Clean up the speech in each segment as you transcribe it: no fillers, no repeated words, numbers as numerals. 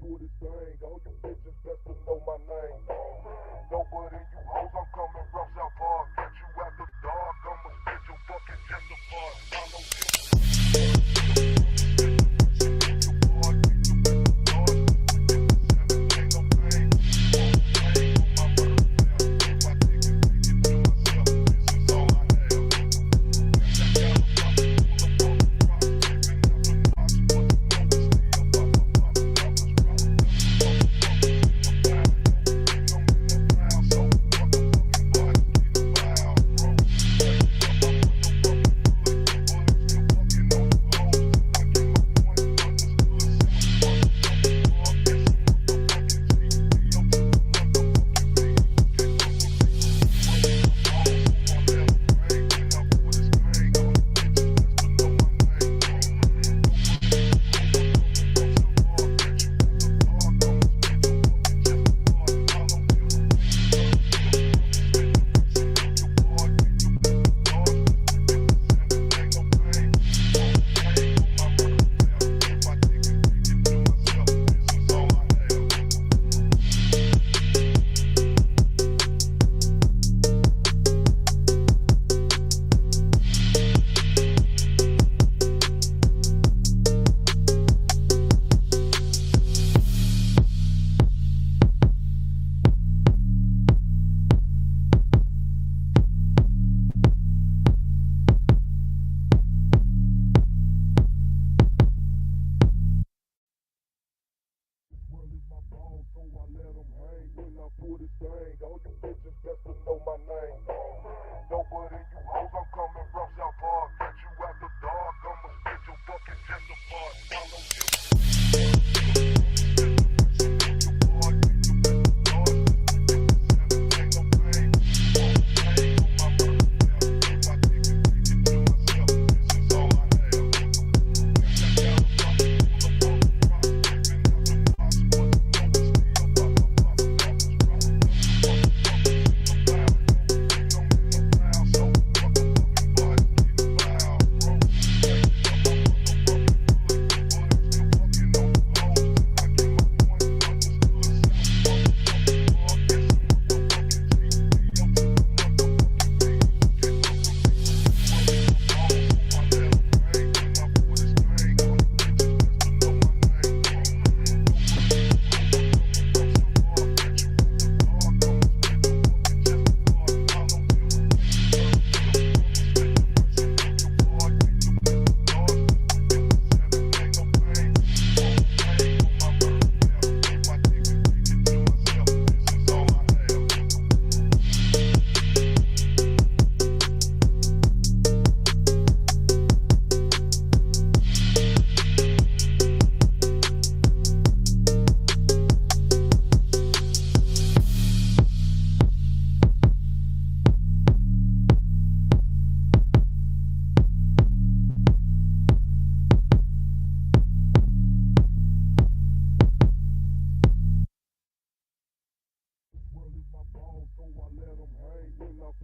for this thing. All you bitches best to know my name. Nobody you hoes, I'm coming from South Park. Catch you after dark, I'ma spit your fucking chest apart. Follow for this thing. All you bitches best to know my name. Nobody you hoes, I'm coming from South Park. Catch you after dark, I'ma spit your fucking chest apart. Follow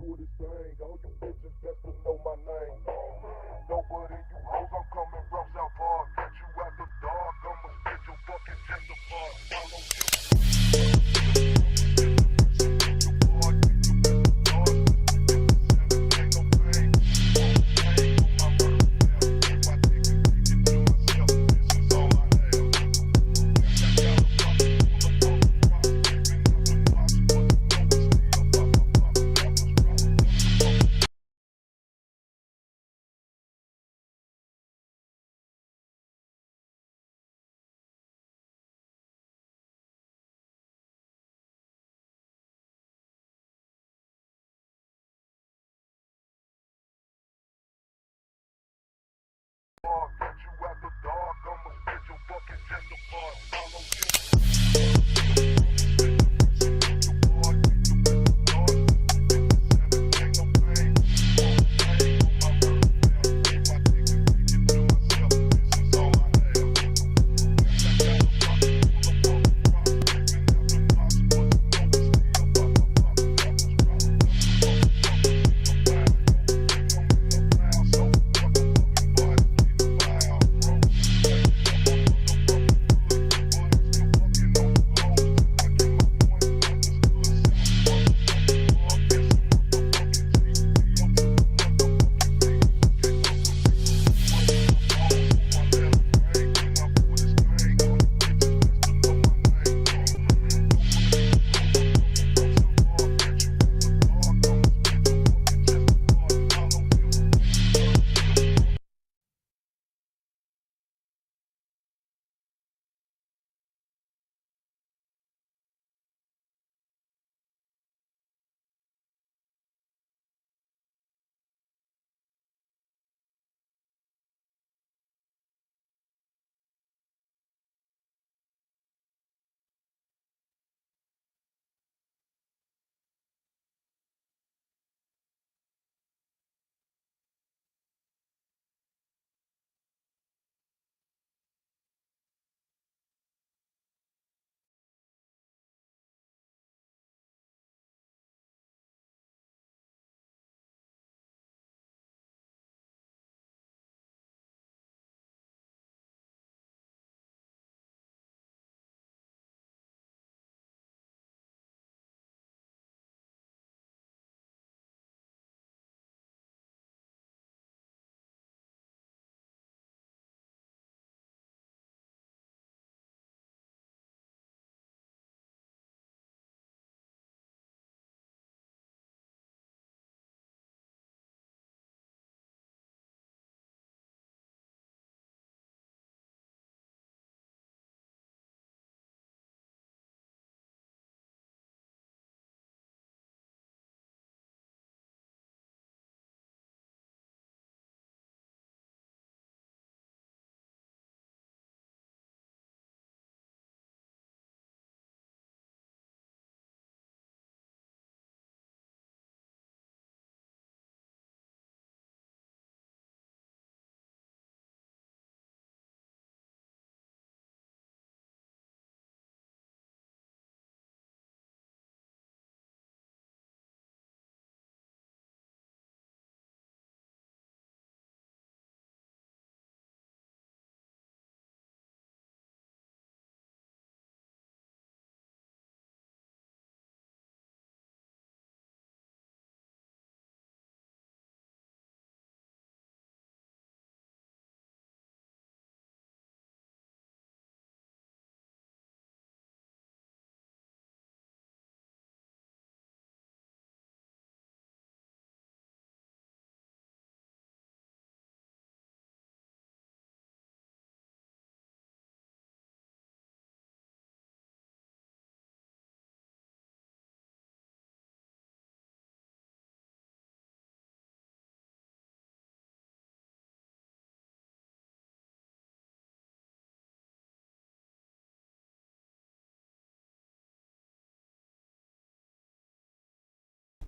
for this thing. All you bitches best to know my name. Nobody you hoes, I'm coming from South Park. Catch you after dark, I'ma spit your fucking chest apart. Follow you.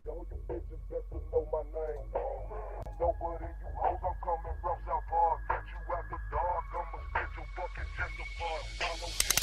All you bitches best to know my name. Nobody you hoes, I'm coming from South Park. Catch you after dark, I'ma spit your fucking chest apart. Follow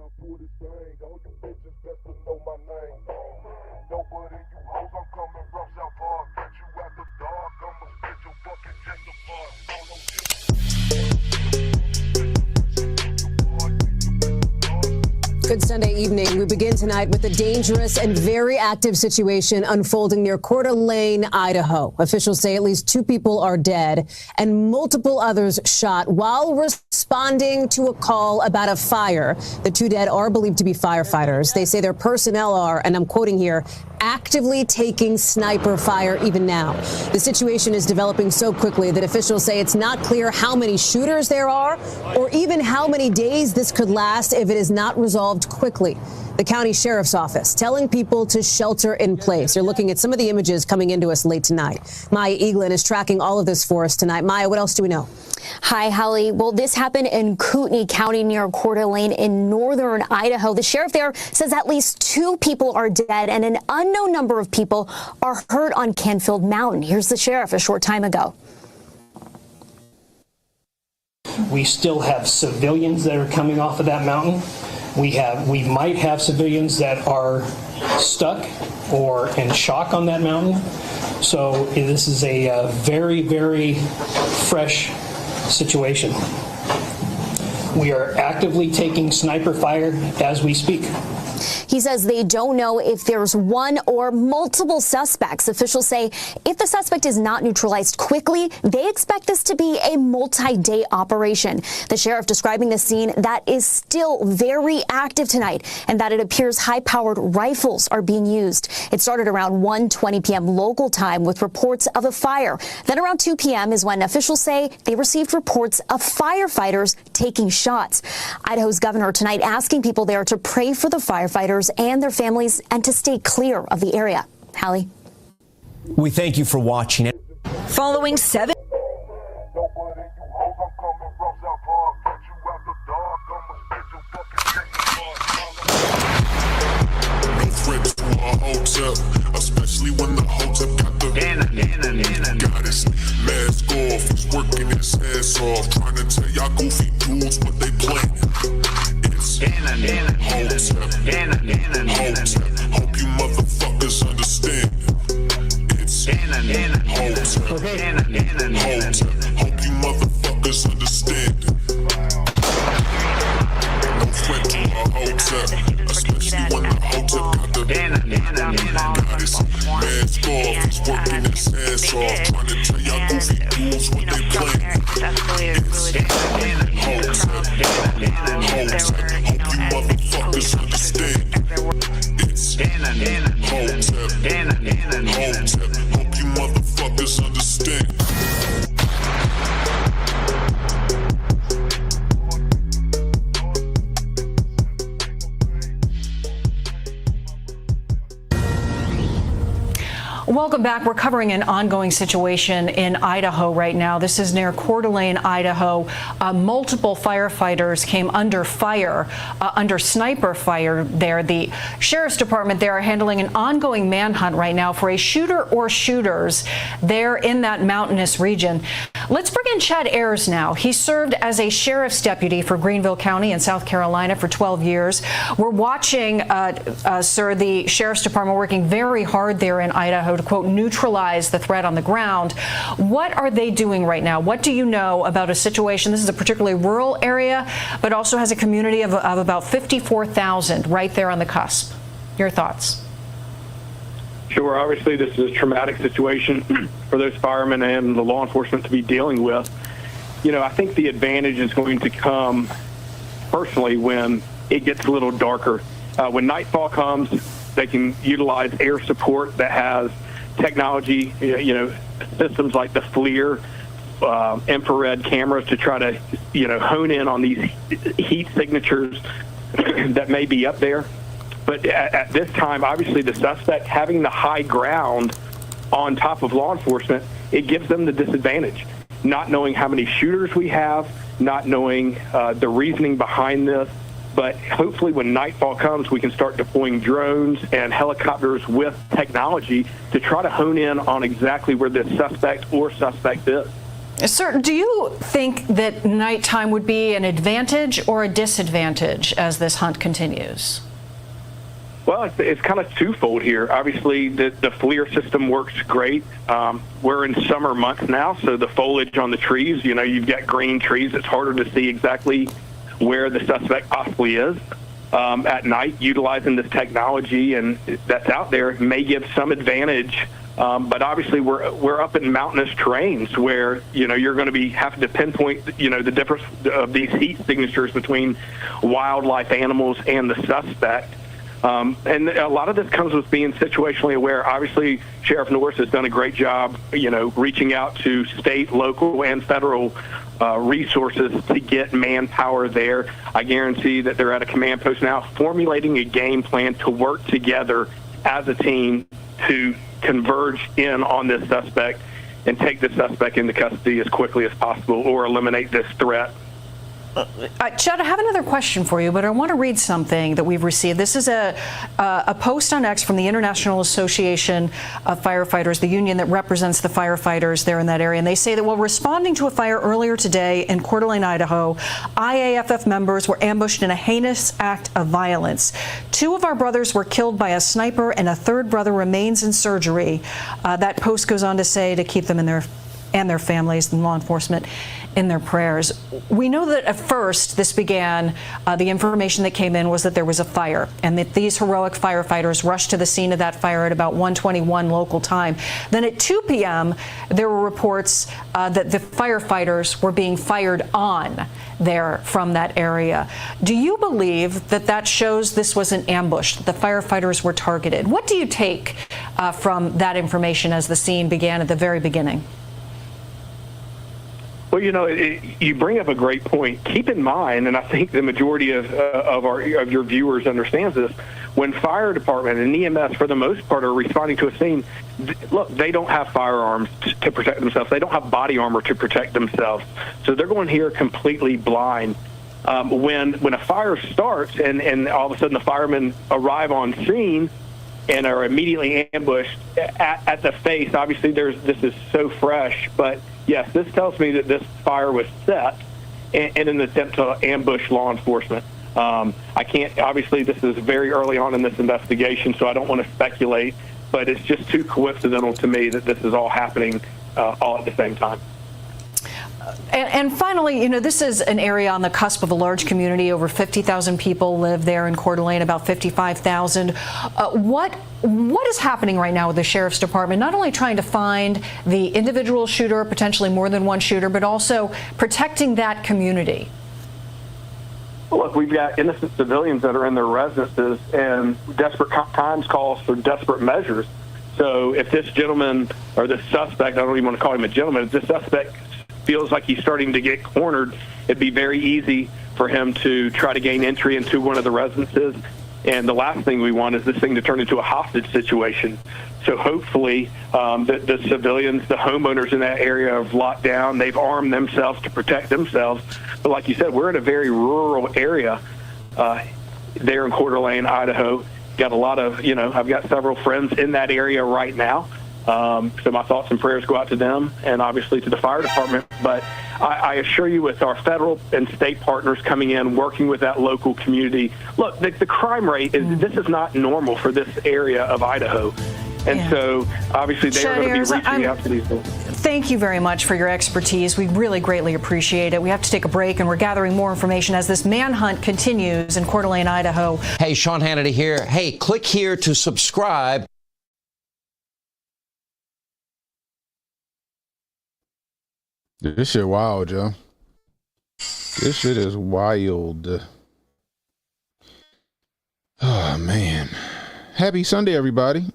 I pull this thing, all you bitches best to know my name. Nobody you hoes, I'm coming from South Park. Catch you at the dark, I'ma spit your fucking chest apart. All those Good Sunday evening. We begin tonight with a dangerous and very active situation unfolding near Coeur d'Alene, Idaho. Officials say at least 2 people are dead and multiple others shot while responding to a call about a fire. The 2 dead are believed to be firefighters. They say their personnel are, and I'm quoting here, actively taking sniper fire even now. The situation is developing so quickly that officials say it's not clear how many shooters there are or even how many days this could last if it is not resolved quickly. The county sheriff's office telling people to shelter in place. You're looking at some of the images coming into us late tonight. Maya Eaglin is tracking all of this for us tonight. Maya, what else do we know? Hi, Holly. Well, this happened in Kootenai County near Coeur d'Alene in northern Idaho. The sheriff there says at least 2 people are dead and an unknown number of people are hurt on Canfield Mountain. Here's the sheriff a short time ago. We still have civilians that are coming off of that mountain. We might have civilians that are stuck or in shock on that mountain. So this is a very, very fresh situation. We are actively taking sniper fire as we speak. He says they don't know if there's one or multiple suspects. Officials say if the suspect is not neutralized quickly, they expect this to be a multi-day operation. The sheriff describing the scene that is still very active tonight and that it appears high-powered rifles are being used. It started around 1:20 p.m. local time with reports of a fire. Then around 2 p.m. is when officials say they received reports of firefighters taking shots. Idaho's governor tonight asking people there to pray for the firefighters and their families and to stay clear of the area. Hallie. We thank you for watching it. Following 7. Nobody you hoes, I'm coming from South Park. Catch you at the dark, I'ma spit your fucking chest apart. No threat to our hotel, especially when the hotel got the goddess. Mask off, he's working his ass off, trying to tell y'all goofy dudes what they playing. Hope you motherfuckers understand. It's hope you motherfuckers understand. No threat to our hotel, especially when the hotel got the goddess. Mask off, he's working his ass off, trying to tell y'all goofy dudes what they playing. Hope you motherfuckers understand. It's hope you motherfuckers understand. Welcome back. We're covering an ongoing situation in Idaho right now. This is near Coeur d'Alene, Idaho. Multiple firefighters came under fire, under sniper fire there. The sheriff's department there are handling an ongoing manhunt right now for a shooter or shooters there in that mountainous region. Let's bring in Chad Ayers now. He served as a sheriff's deputy for Greenville County in South Carolina for 12 years. We're watching, sir, the sheriff's department working very hard there in Idaho to, quote, neutralize the threat on the ground. What are they doing right now? What do you know about a situation? This is a particularly rural area, but also has a community of about 54,000 right there on the cusp. Your thoughts? Sure. Obviously, this is a traumatic situation for those firemen and the law enforcement to be dealing with. You know, I think the advantage is going to come personally when it gets a little darker. When nightfall comes, they can utilize air support that has technology, systems like the FLIR, infrared cameras to try to, hone in on these heat signatures that may be up there. But at this time, obviously, the suspect having the high ground on top of law enforcement, it gives them the disadvantage. Not knowing how many shooters we have, not knowing the reasoning behind this. But hopefully when nightfall comes, we can start deploying drones and helicopters with technology to try to hone in on exactly where this suspect or suspect is. Sir, do you think that nighttime would be an advantage or a disadvantage as this hunt continues? Well, it's kind of twofold here. Obviously, the FLIR system works great. We're in summer months now, so the foliage on the trees, you've got green trees. It's harder to see exactly where the suspect possibly is. At night, utilizing this technology and that's out there may give some advantage. But obviously, we're up in mountainous terrains where you're going to be having to pinpoint the difference of these heat signatures between wildlife animals and the suspect. And a lot of this comes with being situationally aware. Obviously, Sheriff Norris has done a great job, reaching out to state, local, and federal resources to get manpower there. I guarantee that they're at a command post now formulating a game plan to work together as a team to converge in on this suspect and take the suspect into custody as quickly as possible or eliminate this threat. Chad, I have another question for you, but I want to read something that we've received. This is a post on X from the International Association of Firefighters, the union that represents the firefighters there in that area. And they say that while responding to a fire earlier today in Coeur d'Alene, Idaho, IAFF members were ambushed in a heinous act of violence. 2 of our brothers were killed by a sniper and a 3rd brother remains in surgery. That post goes on to say to keep them and their families and law enforcement in their prayers. We know that at first this began, the information that came in was that there was a fire and that these heroic firefighters rushed to the scene of that fire at about 1:21 local time. Then at 2 p.m., there were reports that the firefighters were being fired on there from that area. Do you believe that that shows this was an ambush, that the firefighters were targeted? What do you take from that information as the scene began at the very beginning? Well, you bring up a great point. Keep in mind, and I think the majority of your viewers understands this, when fire department and EMS, for the most part, are responding to a scene, look, they don't have firearms to protect themselves. They don't have body armor to protect themselves. So they're going here completely blind. When a fire starts and all of a sudden the firemen arrive on scene and are immediately ambushed at the face, obviously this is so fresh, but yes, this tells me that this fire was set in an attempt to ambush law enforcement. I can't, obviously this is very early on in this investigation, so I don't want to speculate, but it's just too coincidental to me that this is all happening all at the same time. And finally, this is an area on the cusp of a large community. Over 50,000 people live there in Coeur d'Alene, about 55,000. What is happening right now with the Sheriff's Department? Not only trying to find the individual shooter, potentially more than one shooter, but also protecting that community. Well, look, we've got innocent civilians that are in their residences, and desperate times calls for desperate measures. So if this gentleman or this suspect, I don't even want to call him a gentleman, if this suspect feels like he's starting to get cornered, it'd be very easy for him to try to gain entry into one of the residences. And the last thing we want is this thing to turn into a hostage situation. So hopefully the civilians, the homeowners in that area have locked down. They've armed themselves to protect themselves. But like you said, we're in a very rural area there in Coeur d'Alene, Idaho. Got a lot of, I've got several friends in that area right now. So my thoughts and prayers go out to them and obviously to the fire department. But I assure you, with our federal and state partners coming in, working with that local community, look, the crime rate this is not normal for this area of Idaho. And so obviously they are going to be reaching out to these folks. Thank you very much for your expertise. We really greatly appreciate it. We have to take a break, and we're gathering more information as this manhunt continues in Coeur d'Alene, Idaho. Hey, Sean Hannity here. Hey, click here to subscribe. This shit wild, Joe. This shit is wild. Oh, man. Happy Sunday, everybody.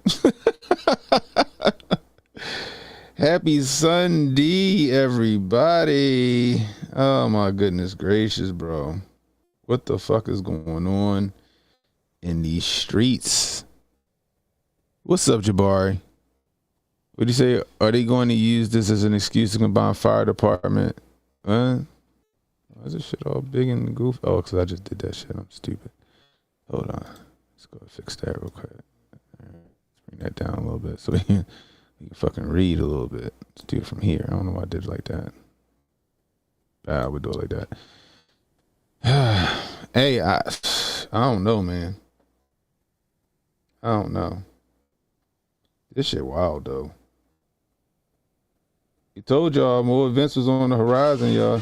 Happy Sunday, everybody. Oh, my goodness gracious, bro. What the fuck is going on in these streets? What's up, Jabari? What do you say? Are they going to use this as an excuse to combine fire department? Why is this shit all big and goofy? Oh, because I just did that shit. I'm stupid. Hold on. Let's go fix that real quick. All right. Let's bring that down a little bit so we can fucking read a little bit. Let's do it from here. I don't know why I did it like that. I would do it like that. Hey, I don't know, man. I don't know. This shit wild, though. He told y'all more events was on the horizon, y'all.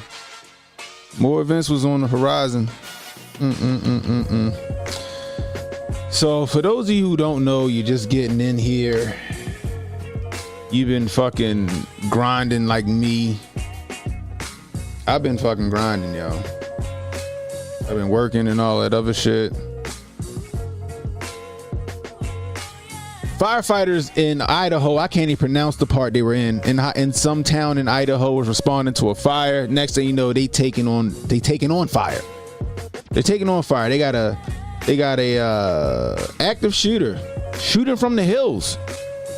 More events was on the horizon. So for those of you who don't know, you're just getting in here. You've been fucking grinding like me. I've been fucking grinding, y'all. I've been working and all that other shit. Firefighters in Idaho, I can't even pronounce the part they were in some town in Idaho was responding to a fire. Next thing you know, they taking on fire. They're taking on fire. They got a active shooter shooting from the hills,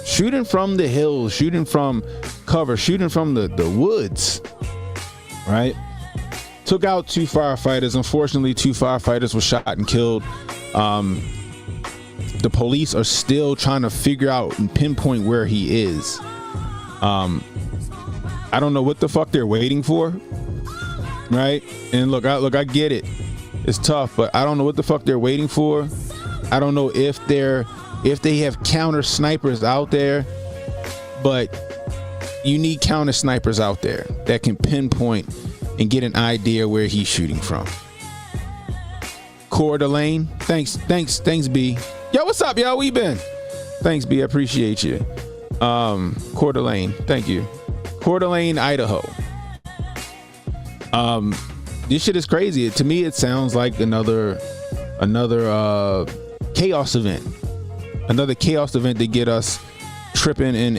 shooting from cover, shooting from the woods, right? Took out 2 firefighters. Unfortunately, 2 firefighters were shot and killed. The police are still trying to figure out and pinpoint where he is. I don't know what the fuck they're waiting for, right? And look, I get it. It's tough, but I don't know what the fuck they're waiting for. I don't know if they have counter snipers out there, but you need counter snipers out there that can pinpoint and get an idea where he's shooting from. Coeur d'Alene, thanks, B. Yo, what's up, y'all? Where you been? Thanks, B. I appreciate you. Coeur d'Alene, thank you. Coeur d'Alene, Idaho. This shit is crazy. To me, it sounds like another chaos event. Another chaos event to get us tripping and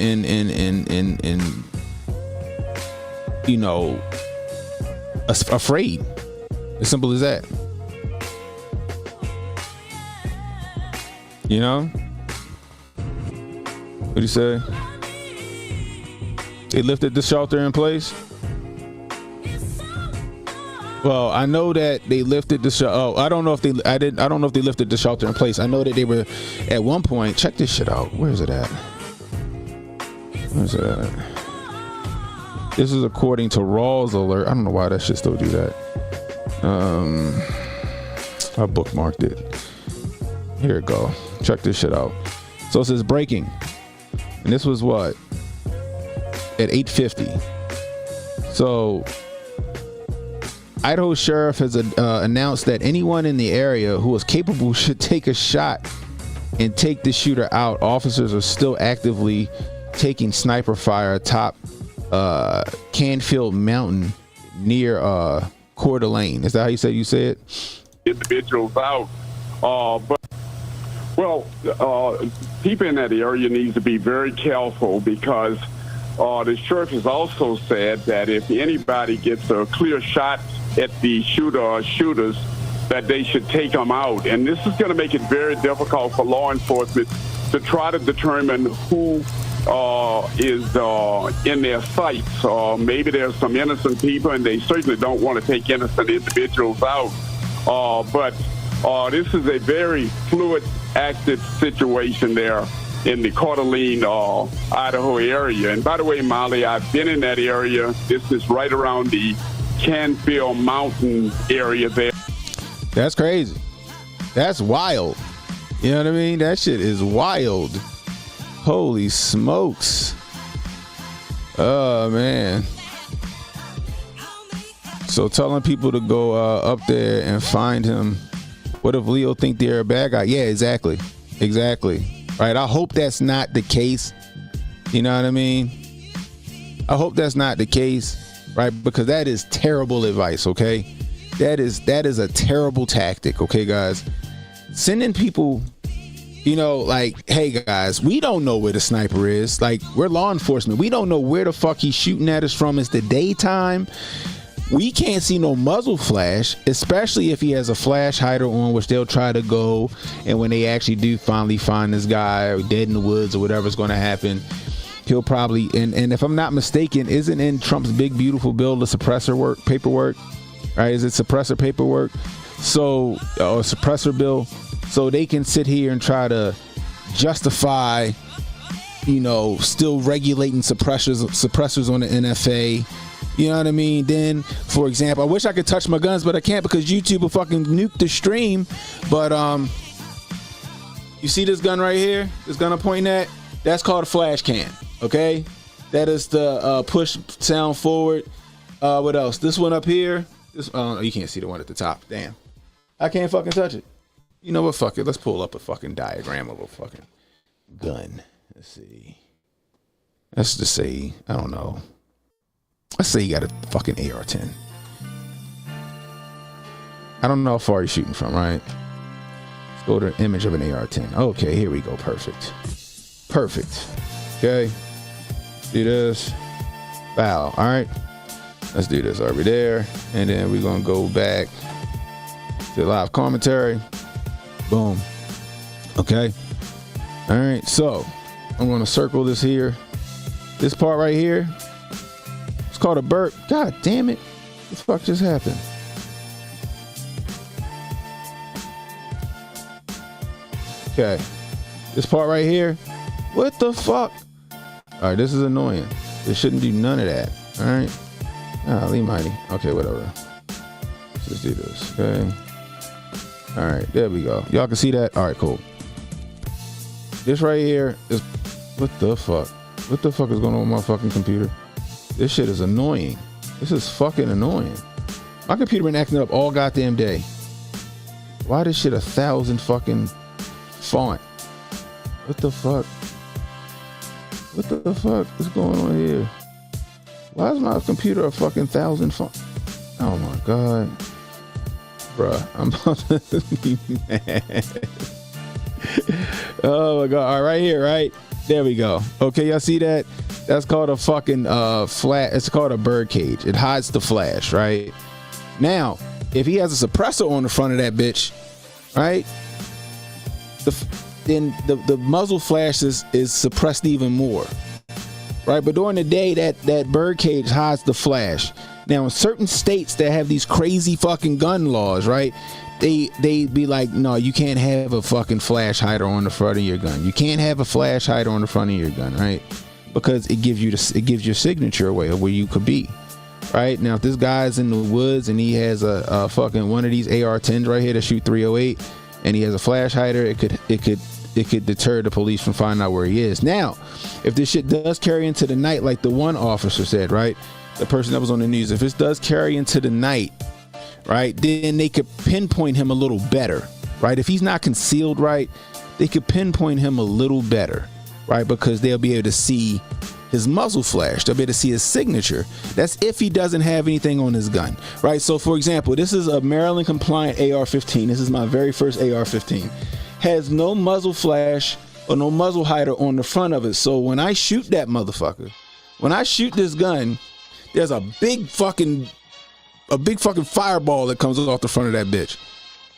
you know, afraid. As simple as that. You know? What do you say? They lifted the shelter in place? Well, I know that they lifted the shelter. Oh, I don't know if they lifted the shelter in place. I know that they were at one point. Check this shit out. Where is it at? This is according to Raw's alert. I don't know why that shit still do that. I bookmarked it. Here it go. Check this shit out. So it says breaking. And this was what? At 8:50. So Idaho Sheriff has announced that anyone in the area who is capable should take a shot and take the shooter out. Officers are still actively taking sniper fire atop Canfield Mountain near Coeur d'Alene. Is that how you say it? Individuals out, but people in that area need to be very careful because the sheriff has also said that if anybody gets a clear shot at the shooter or shooters, that they should take them out. And this is going to make it very difficult for law enforcement to try to determine who is in their sights. Maybe there's some innocent people, and they certainly don't want to take innocent individuals out. But this is a very fluid, active situation there in the Coeur d'Alene, Idaho area. And by the way, Molly, I've been in that area. This is right around the Canfield Mountain area there. That's crazy. That's wild. You know what I mean? That shit is wild. Holy smokes. Oh, man. So telling people to go up there and find him. What if Leo think they're a bad guy? Yeah, exactly. Right. I hope that's not the case. You know what I mean? I hope that's not the case, right? Because that is terrible advice, okay? That is a terrible tactic, okay, guys? Sending people, you know, like, hey, guys, we don't know where the sniper is. Like, we're law enforcement. We don't know where the fuck he's shooting at us from. It's the daytime. We can't see no muzzle flash, especially if he has a flash hider on, which they'll try to go. And when they actually do finally find this guy or dead in the woods or whatever's going to happen, he'll probably, and if I'm not mistaken, isn't in Trump's big, beautiful bill the suppressor paperwork, right? Is it suppressor paperwork? So, or suppressor bill. So they can sit here and try to justify, you know, still regulating suppressors on the NFA. You know what I mean? Then, for example, I wish I could touch my guns, but I can't because YouTube will fucking nuke the stream. But you see this gun right here? This gun I'm pointing at? That's called a flash can. Okay, that is the push sound forward. What else? This one up here. This you can't see the one at the top. Damn, I can't fucking touch it. You know what? Fuck it. Let's pull up a fucking diagram of a fucking gun. Let's see. Let's just say, I don't know. Let's say you got a fucking AR-10. I don't know how far you're shooting from, right? Let's go to an image of an AR-10. Okay, here we go. Perfect. Perfect. Okay. Do this. Bow. All right. Let's do this over there. And then we're going to go back to live commentary. Boom. Okay. All right. So I'm going to circle this here. This part right here. It's called a burp. God damn it. What the fuck just happened? Okay. This part right here. What the fuck? All right, this is annoying. It shouldn't do none of that. All right. Lee mighty. Okay, whatever. Let's just do this. Okay. All right, there we go. Y'all can see that? All right, cool. This right here is, what the fuck? What the fuck is going on with my fucking computer? This shit is annoying. This is fucking annoying. My computer been acting up all goddamn day. Why this shit 1,000 fucking font? What the fuck? What the fuck is going on here? Why is my computer a fucking 1,000 font? Oh my god. Bruh, I'm about to be mad. Oh my god. All right, right here, right? There we go. Okay, y'all see that? That's called a fucking flat. It's called a bird cage. It hides the flash, right? Now, if he has a suppressor on the front of that bitch, right? Then the muzzle flash is suppressed even more, right? But during the day, that bird cage hides the flash. Now, in certain states that have these crazy fucking gun laws, right? They be like, no, you can't have a fucking flash hider on the front of your gun. You can't have a flash hider on the front of your gun, right? Because it gives your signature away of where you could be, right? Now, if this guy's in the woods and he has a fucking one of these AR-10s right here that shoot 308, and he has a flash hider, it could deter the police from finding out where he is. Now, if this shit does carry into the night, like the one officer said, right? The person that was on the news, if it does carry into the night, right, then they could pinpoint him a little better, right? If he's not concealed right, they could pinpoint him a little better, right? Because they'll be able to see his muzzle flash. They'll be able to see his signature. That's if he doesn't have anything on his gun, right? So, for example, this is a Maryland compliant AR-15. This is my very first AR-15. Has no muzzle flash or no muzzle hider on the front of it. So when I shoot that motherfucker, when I shoot this gun, there's a big fucking fireball that comes off the front of that bitch.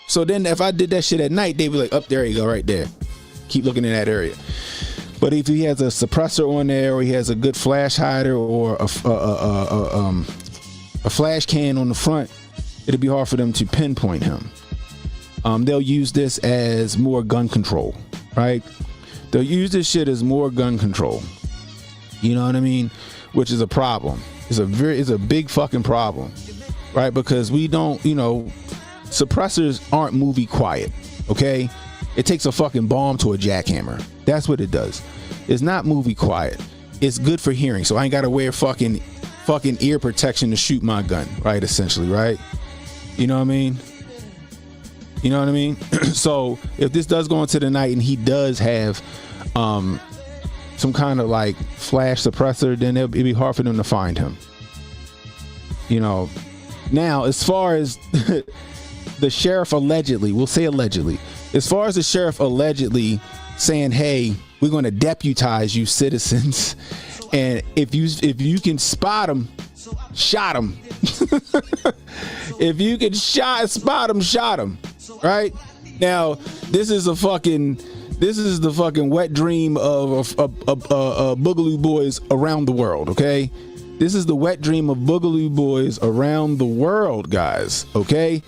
So then if I did that shit at night, they'd be like, up there you go, right there. Keep looking in that area. But if he has a suppressor on there, or he has a good flash hider, or a flash can on the front, it'll be hard for them to pinpoint him. They'll use this as more gun control, right? They'll use this shit as more gun control. You know what I mean? Which is a problem. It's a big fucking problem, right? Because we don't, suppressors aren't movie quiet, okay? It takes a fucking bomb to a jackhammer. That's what it does. It's not movie quiet. It's good for hearing. So I ain't gotta wear fucking ear protection to shoot my gun, right? Essentially, right? You know what I mean? You know what I mean? So if this does go into the night and he does have some kind of like flash suppressor, then it'd be hard for them to find him. Now, as far as the sheriff allegedly, we'll say allegedly, as far as the sheriff allegedly saying, hey, we're going to deputize you citizens, and if you can spot him, shot him. If you can spot him, shot him. Right now, this is the fucking wet dream of Boogaloo boys around the world. Okay, this is the wet dream of Boogaloo boys around the world, guys. Okay,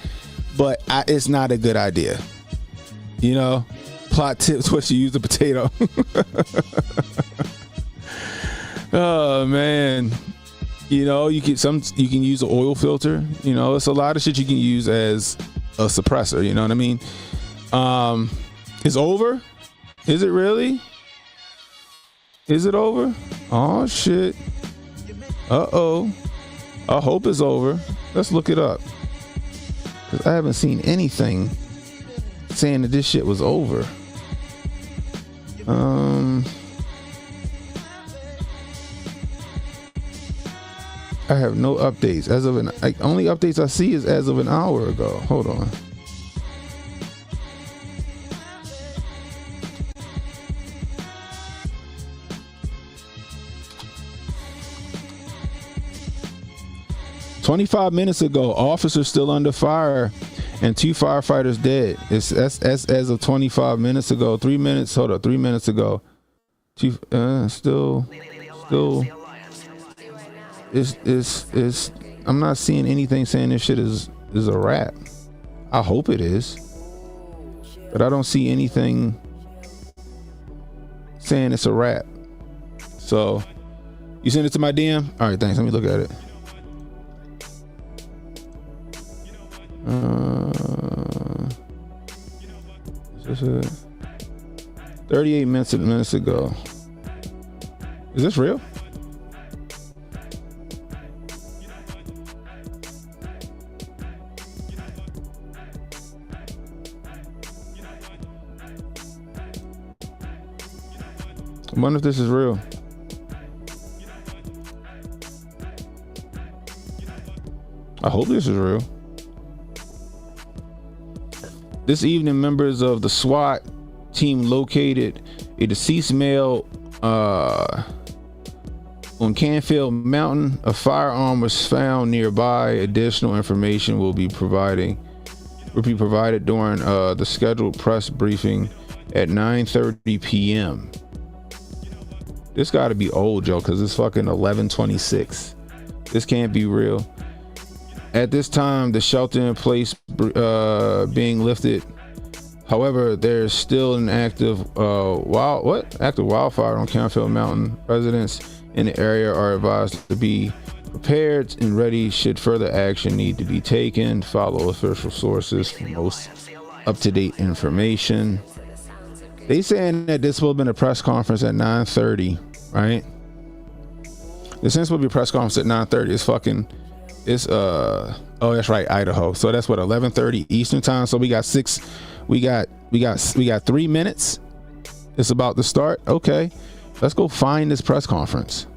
but it's not a good idea. Plot tips: what you use a potato. Oh man, You know, you can use an oil filter. You know, it's a lot of shit you can use as a suppressor. You know what I mean? It's over? Is it really? Is it over? Oh shit. Uh-oh. I hope it's over. Let's look it up. Cause I haven't seen anything saying that this shit was over. I have no updates as of only updates I see is as of an hour ago. Hold on. "25 minutes ago, officers still under fire and 2 firefighters dead." That's as of 25 minutes ago. 3 minutes. Hold up. 3 minutes ago. Still. It's. I'm not seeing anything saying this shit is a wrap. I hope it is, but I don't see anything saying it's a wrap. So, you send it to my DM? All right, thanks. Let me look at it. Is this it? 38 minutes ago. Is this real? I wonder if this is real. I hope this is real. This evening, members of the SWAT team located a deceased male on Canfield Mountain. A firearm was found nearby. Additional information will be provided during the scheduled press briefing at 9:30 p.m. This got to be old, Joe, because it's fucking 11:26. This can't be real. At this time, the shelter in place being lifted. However, there's still an active wildfire on Canfield Mountain. Residents in the area are advised to be prepared and ready should further action need to be taken. Follow official sources for most up-to-date information. They saying that this will have been a press conference at 9:30, right? This is supposed to be a press conference at 9:30. Oh, that's right, Idaho. So that's what, 11:30 Eastern time. So we got 3 minutes. It's about to start. Okay, let's go find this press conference.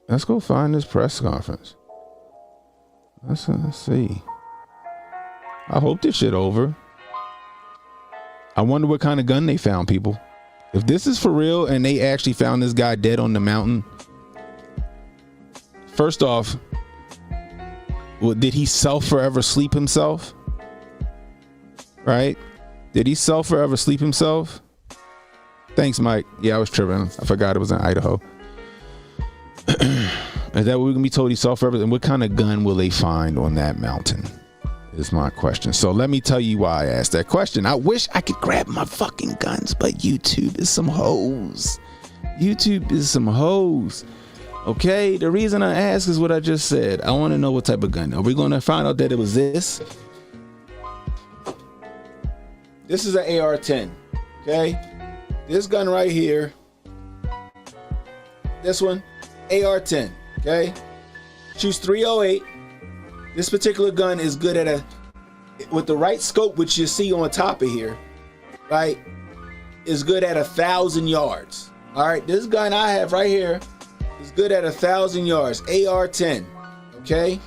Let's see. I hope this shit over. I wonder what kind of gun they found, people. If this is for real and they actually found this guy dead on the mountain, first off, did he forever sleep himself? Right? Did he forever sleep himself? Thanks, Mike. Yeah, I was tripping. I forgot it was in Idaho. Is that what we're gonna be told he forever? And what kind of gun will they find on that mountain? Is my question. So let me tell you why I asked that question. I wish I could grab my fucking guns, but YouTube is some hoes. Okay, the reason I ask is what I just said. I want to know what type of gun. Are we going to find out that it was this? This is an AR-10. Okay, this gun right here. This one, AR-10. Okay, shoots 308. This particular gun is good at with the right scope, which you see on top of here, right, is good at 1,000 yards. All right, this gun I have right here is good at 1,000 yards. AR-10. Okay,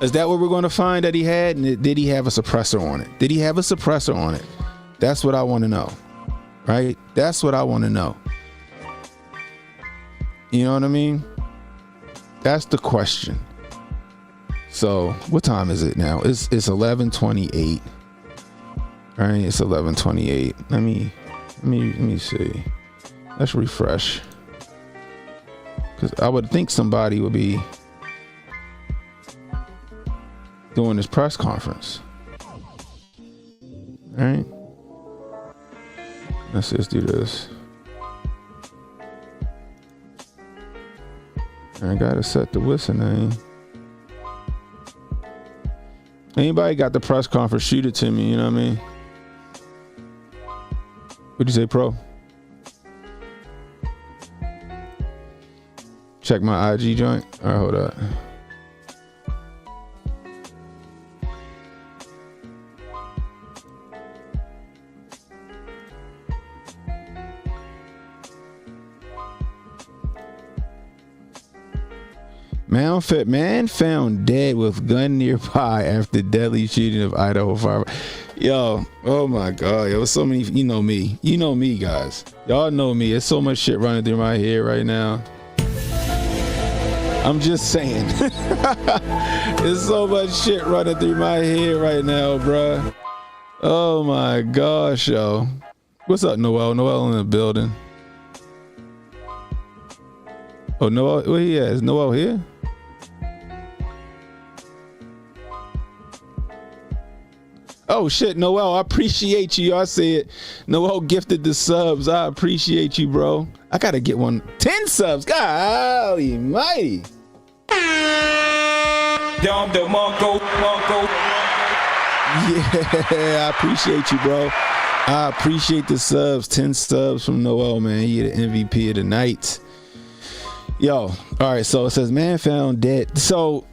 is that what we're going to find that he had? And did he have a suppressor on it? That's what I want to know, right? That's what I want to know. You know what I mean? That's the question. So what time is it now? It's 11:28. All right, it's 11:28. Let me see. Let's refresh. Because I would think somebody would be doing this press conference. All right. Let's just do this. All I gotta set the whistle name. Anybody got the press conference, shoot it to me, you know what I mean? What'd you say, Pro? Check my IG joint. All right, hold up. Man found dead with gun nearby after deadly shooting of Idaho fire. Yo, oh my God, yo, so many. You know me, guys. Y'all know me. There's so much shit running through my head right now. I'm just saying. There's so much shit running through my head right now, bruh. Oh my gosh, yo. What's up, Noel? Noel in the building. Oh, Noel, where he at? Is Noel here? Oh shit, Noel, I appreciate you. I said Noel gifted the subs. I appreciate you, bro. I gotta get 10 subs. God almighty. Yeah, I appreciate you, bro. I appreciate the subs. 10 subs from Noel, man. He the MVP of the night. Yo, all right, so it says man found dead. So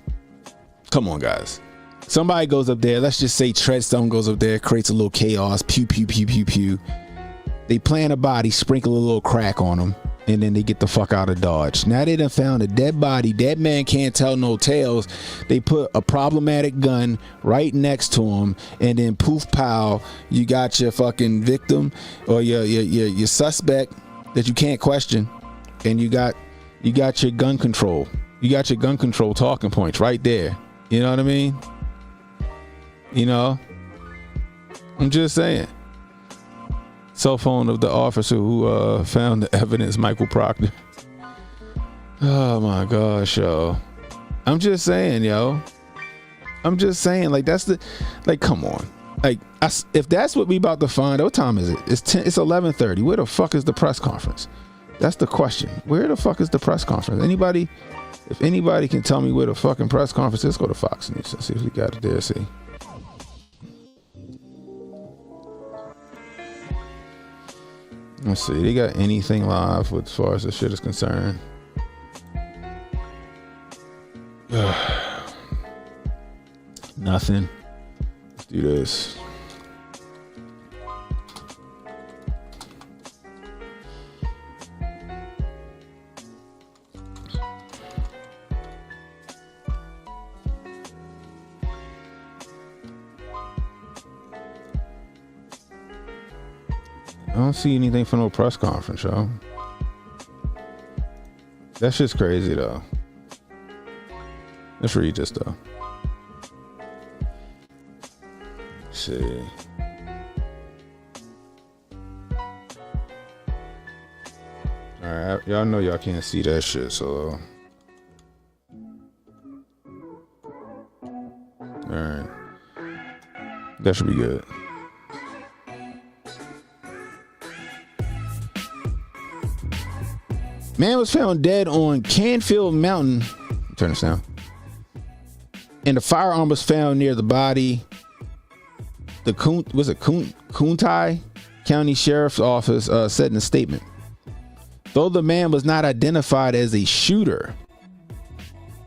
come on, guys. Somebody goes up there, let's just say Treadstone goes up there, creates a little chaos, pew pew pew pew pew. They plant a body, sprinkle a little crack on them, and then they get the fuck out of Dodge. Now they done found a dead body. Dead man can't tell no tales. They put a problematic gun right next to him, and then poof pow, you got your fucking victim or your suspect that you can't question, and you got your gun control. You got your gun control talking points right there. You know what I mean? You know, I'm just saying. Cell phone of the officer who found the evidence, Michael Proctor. Oh my gosh, yo. I'm just saying, yo. I'm just saying, like, come on. Like, if that's what we about to find, what time is it? It's 11:30. Where the fuck is the press conference? That's the question. Where the fuck is the press conference? Anybody? If anybody can tell me where the fucking press conference is, let's go to Fox News and see if we got it there. See. Let's see. They got anything live as far as this shit is concerned? Nothing. Let's do this. I don't see anything for no press conference, yo. That's just crazy, though. Let's read this, though. Let's see. Alright, y'all know y'all can't see that shit, so. Alright. That should be good. Man was found dead on Canfield Mountain. Turn this down. And the firearm was found near the body. The Coontai County Sheriff's Office said in a statement. Though the man was not identified as a shooter,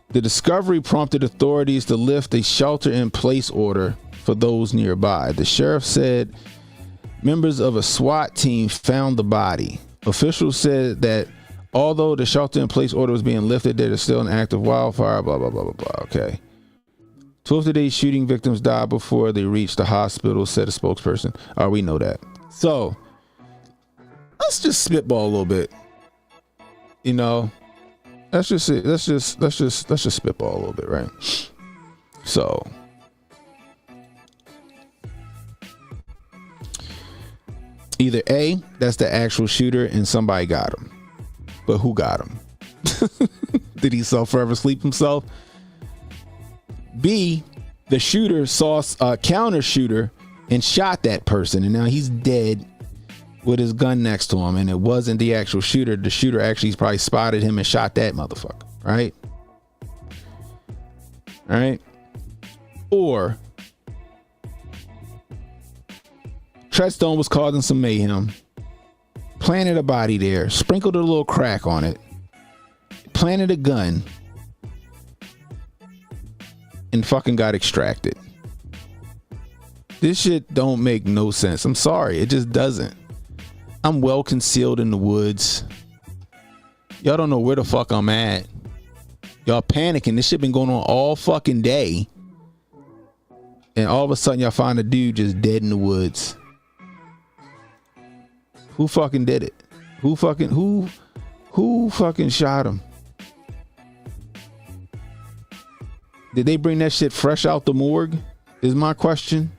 the discovery prompted authorities to lift a shelter-in-place order for those nearby. The sheriff said members of a SWAT team found the body. Officials said that although the shelter-in-place order was being lifted, there is still an active wildfire, blah, blah, blah, blah, blah. Okay. 2 of today's shooting victims died before they reached the hospital, said a spokesperson. We know that. So, let's just spitball a little bit. You know, let's just spitball a little bit, right? So, either A, that's the actual shooter and somebody got him. But who got him? Did he forever sleep himself? B, the shooter saw a counter shooter and shot that person, and now he's dead with his gun next to him, and it wasn't the actual shooter. The shooter actually probably spotted him and shot that motherfucker, right? All right. Or Treadstone was causing some mayhem, planted a body there, sprinkled a little crack on it, planted a gun, and fucking got extracted. This shit don't make no sense. I'm sorry, it just doesn't. I'm well concealed in the woods. Y'all don't know where the fuck I'm at. Y'all panicking. This shit been going on all fucking day. And all of a sudden y'all find a dude just dead in the woods. Who fucking did it? Who fucking shot him? Did they bring that shit fresh out the morgue? Is my question.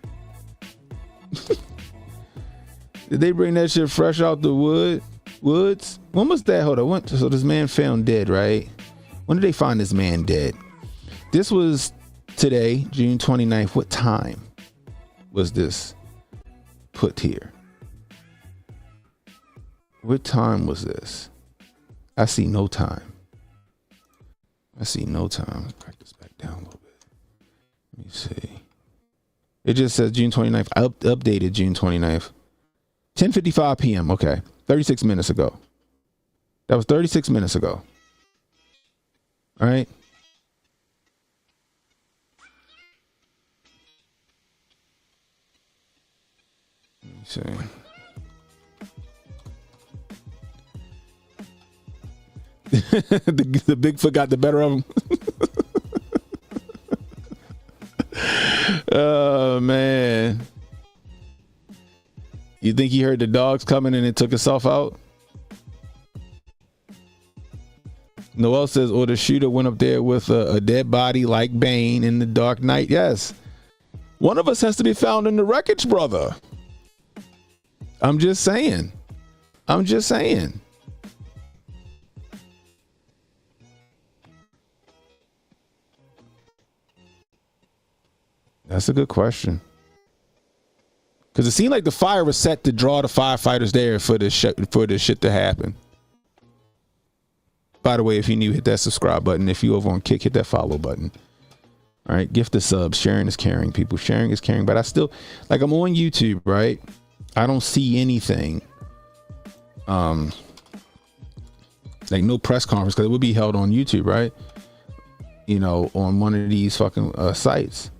Did they bring that shit fresh out the woods? When was that? Hold on. So this man found dead, right? When did they find this man dead? This was today, June 29th. What time was this put here? What time was this? I see no time. Let's crack this back down a little bit. Let me see. It just says June 29th. Updated June 29th. 10:55 p.m. Okay. 36 minutes ago. That was 36 minutes ago. All right. Let me see. the Bigfoot got the better of him. Oh man. You think he heard the dogs coming and it took itself out? Noel says, or the shooter went up there with a dead body like Bane in the Dark Knight. Yes. One of us has to be found in the wreckage, brother. I'm just saying. That's a good question. Because it seemed like the fire was set to draw the firefighters there for this shit to happen. By the way, if you're new, hit that subscribe button. If you over on Kick, hit that follow button. All right, gift the subs. Sharing is caring, people. Sharing is caring. But I still, like, I'm on YouTube, right? I don't see anything. Like no press conference, because it would be held on YouTube, right? You know, on one of these fucking sites.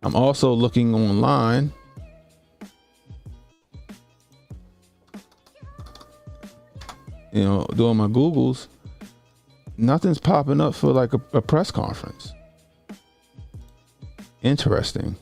I'm also looking online. You know, doing my Googles. Nothing's popping up for like a press conference. Interesting.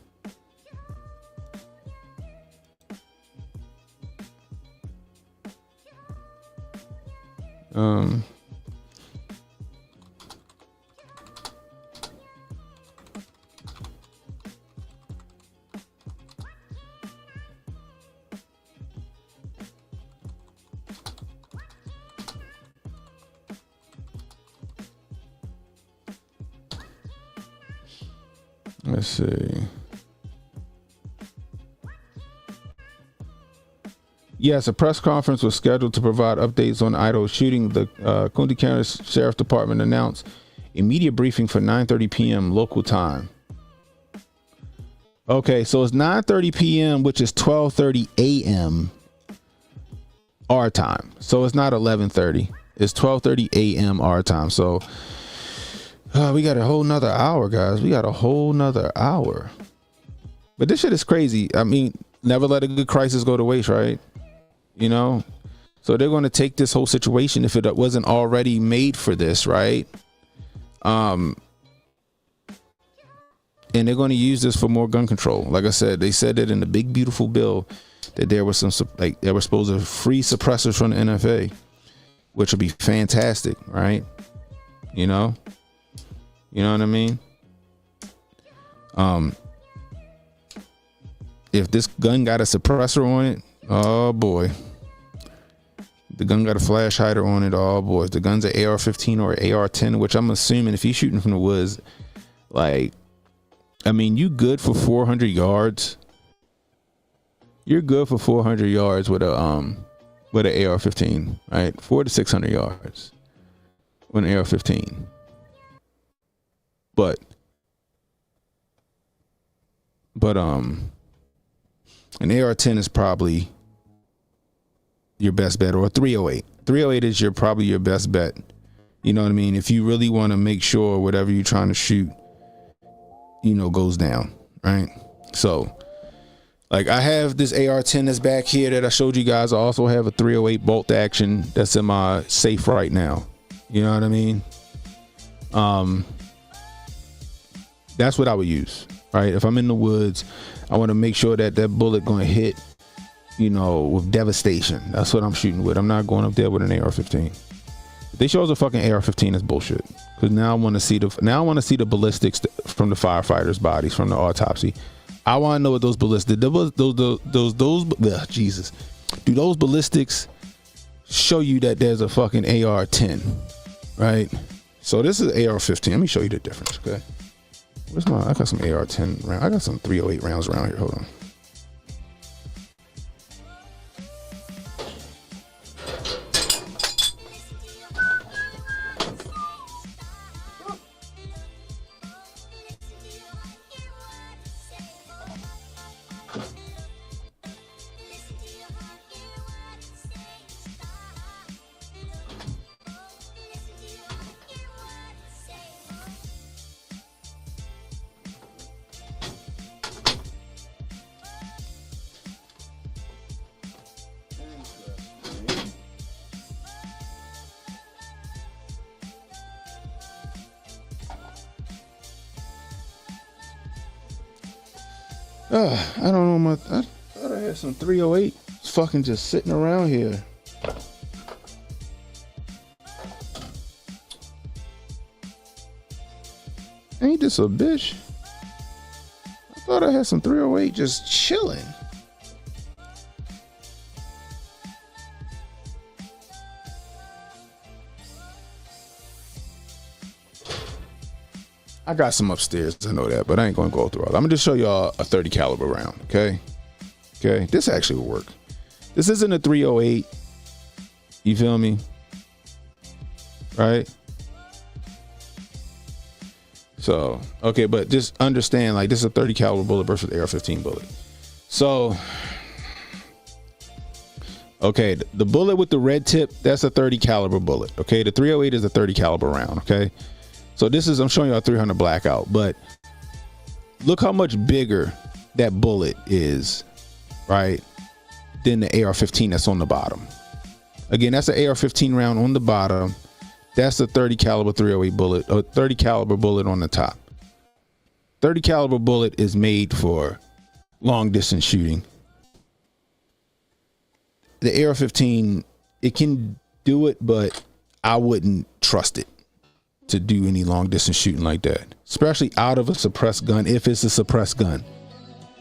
Let's see. Yes, a press conference was scheduled to provide updates on Idaho shooting. The County County Sheriff Department announced a media briefing for 9:30 p.m. local time. Okay, so it's 9:30 p.m., which is 12:30 a.m. our time. So it's not 11:30. It's 12:30 a.m. our time. So we got a whole nother hour, guys. We got a whole nother hour. But this shit is crazy. I mean, never let a good crisis go to waste, right? You know? So they're going to take this whole situation, if it wasn't already made for this, right? And they're going to use this for more gun control. Like I said, they said that in the big, beautiful bill that there was some, like, they were supposed to free suppressors from the NFA, which would be fantastic, right? You know what I mean? If this gun got a suppressor on it, oh boy. The gun got a flash hider on it, oh boy. If the gun's an AR-15 or AR-10, which I'm assuming if he's shooting from the woods, like, I mean, you good for 400 yards. You're good for 400 yards with a with an AR-15, right? 400 to 600 yards with an AR-15. But an AR-10 is probably your best bet, or a 308. 308 is probably your best bet. You know what I mean? If you really want to make sure whatever you're trying to shoot, you know, goes down, right? So, like, I have this AR-10 that's back here that I showed you guys. I also have a 308 bolt action that's in my safe right now. You know what I mean? That's what I would use, right? If I'm in the woods, I want to make sure that that bullet going to hit, you know, with devastation. That's what I'm shooting with. I'm not going up there with an AR-15. If they show us a fucking AR-15, it's bullshit. Because now I want to see the ballistics from the firefighters' bodies from the autopsy. I want to know what those ballistics, Jesus, do those ballistics show you that there's a fucking AR-10, right? So this is AR-15. Let me show you the difference, okay? I got some AR-10 rounds. I got some 308 rounds around here. Hold on. I don't know, I thought I had some 308 fucking just sitting around here. Ain't this a bitch? I thought I had some 308 just chilling. I got some upstairs, I know that, but I ain't gonna go through all that. I'm gonna just show y'all a 30 caliber round, okay? Okay, this actually will work. This isn't a 308. You feel me? Right? So, okay, but just understand, like, this is a 30 caliber bullet versus AR-15 bullet. So, okay, the bullet with the red tip, that's a 30 caliber bullet. Okay, the 308 is a 30 caliber round. Okay. So I'm showing you a 300 blackout, but look how much bigger that bullet is, right, than the AR-15 that's on the bottom. Again, that's an AR-15 round on the bottom. That's a 30 caliber 308 bullet, a 30 caliber bullet on the top. 30 caliber bullet is made for long distance shooting. The AR-15, it can do it, but I wouldn't trust it to do any long distance shooting like that, especially out of a suppressed gun, if it's a suppressed gun,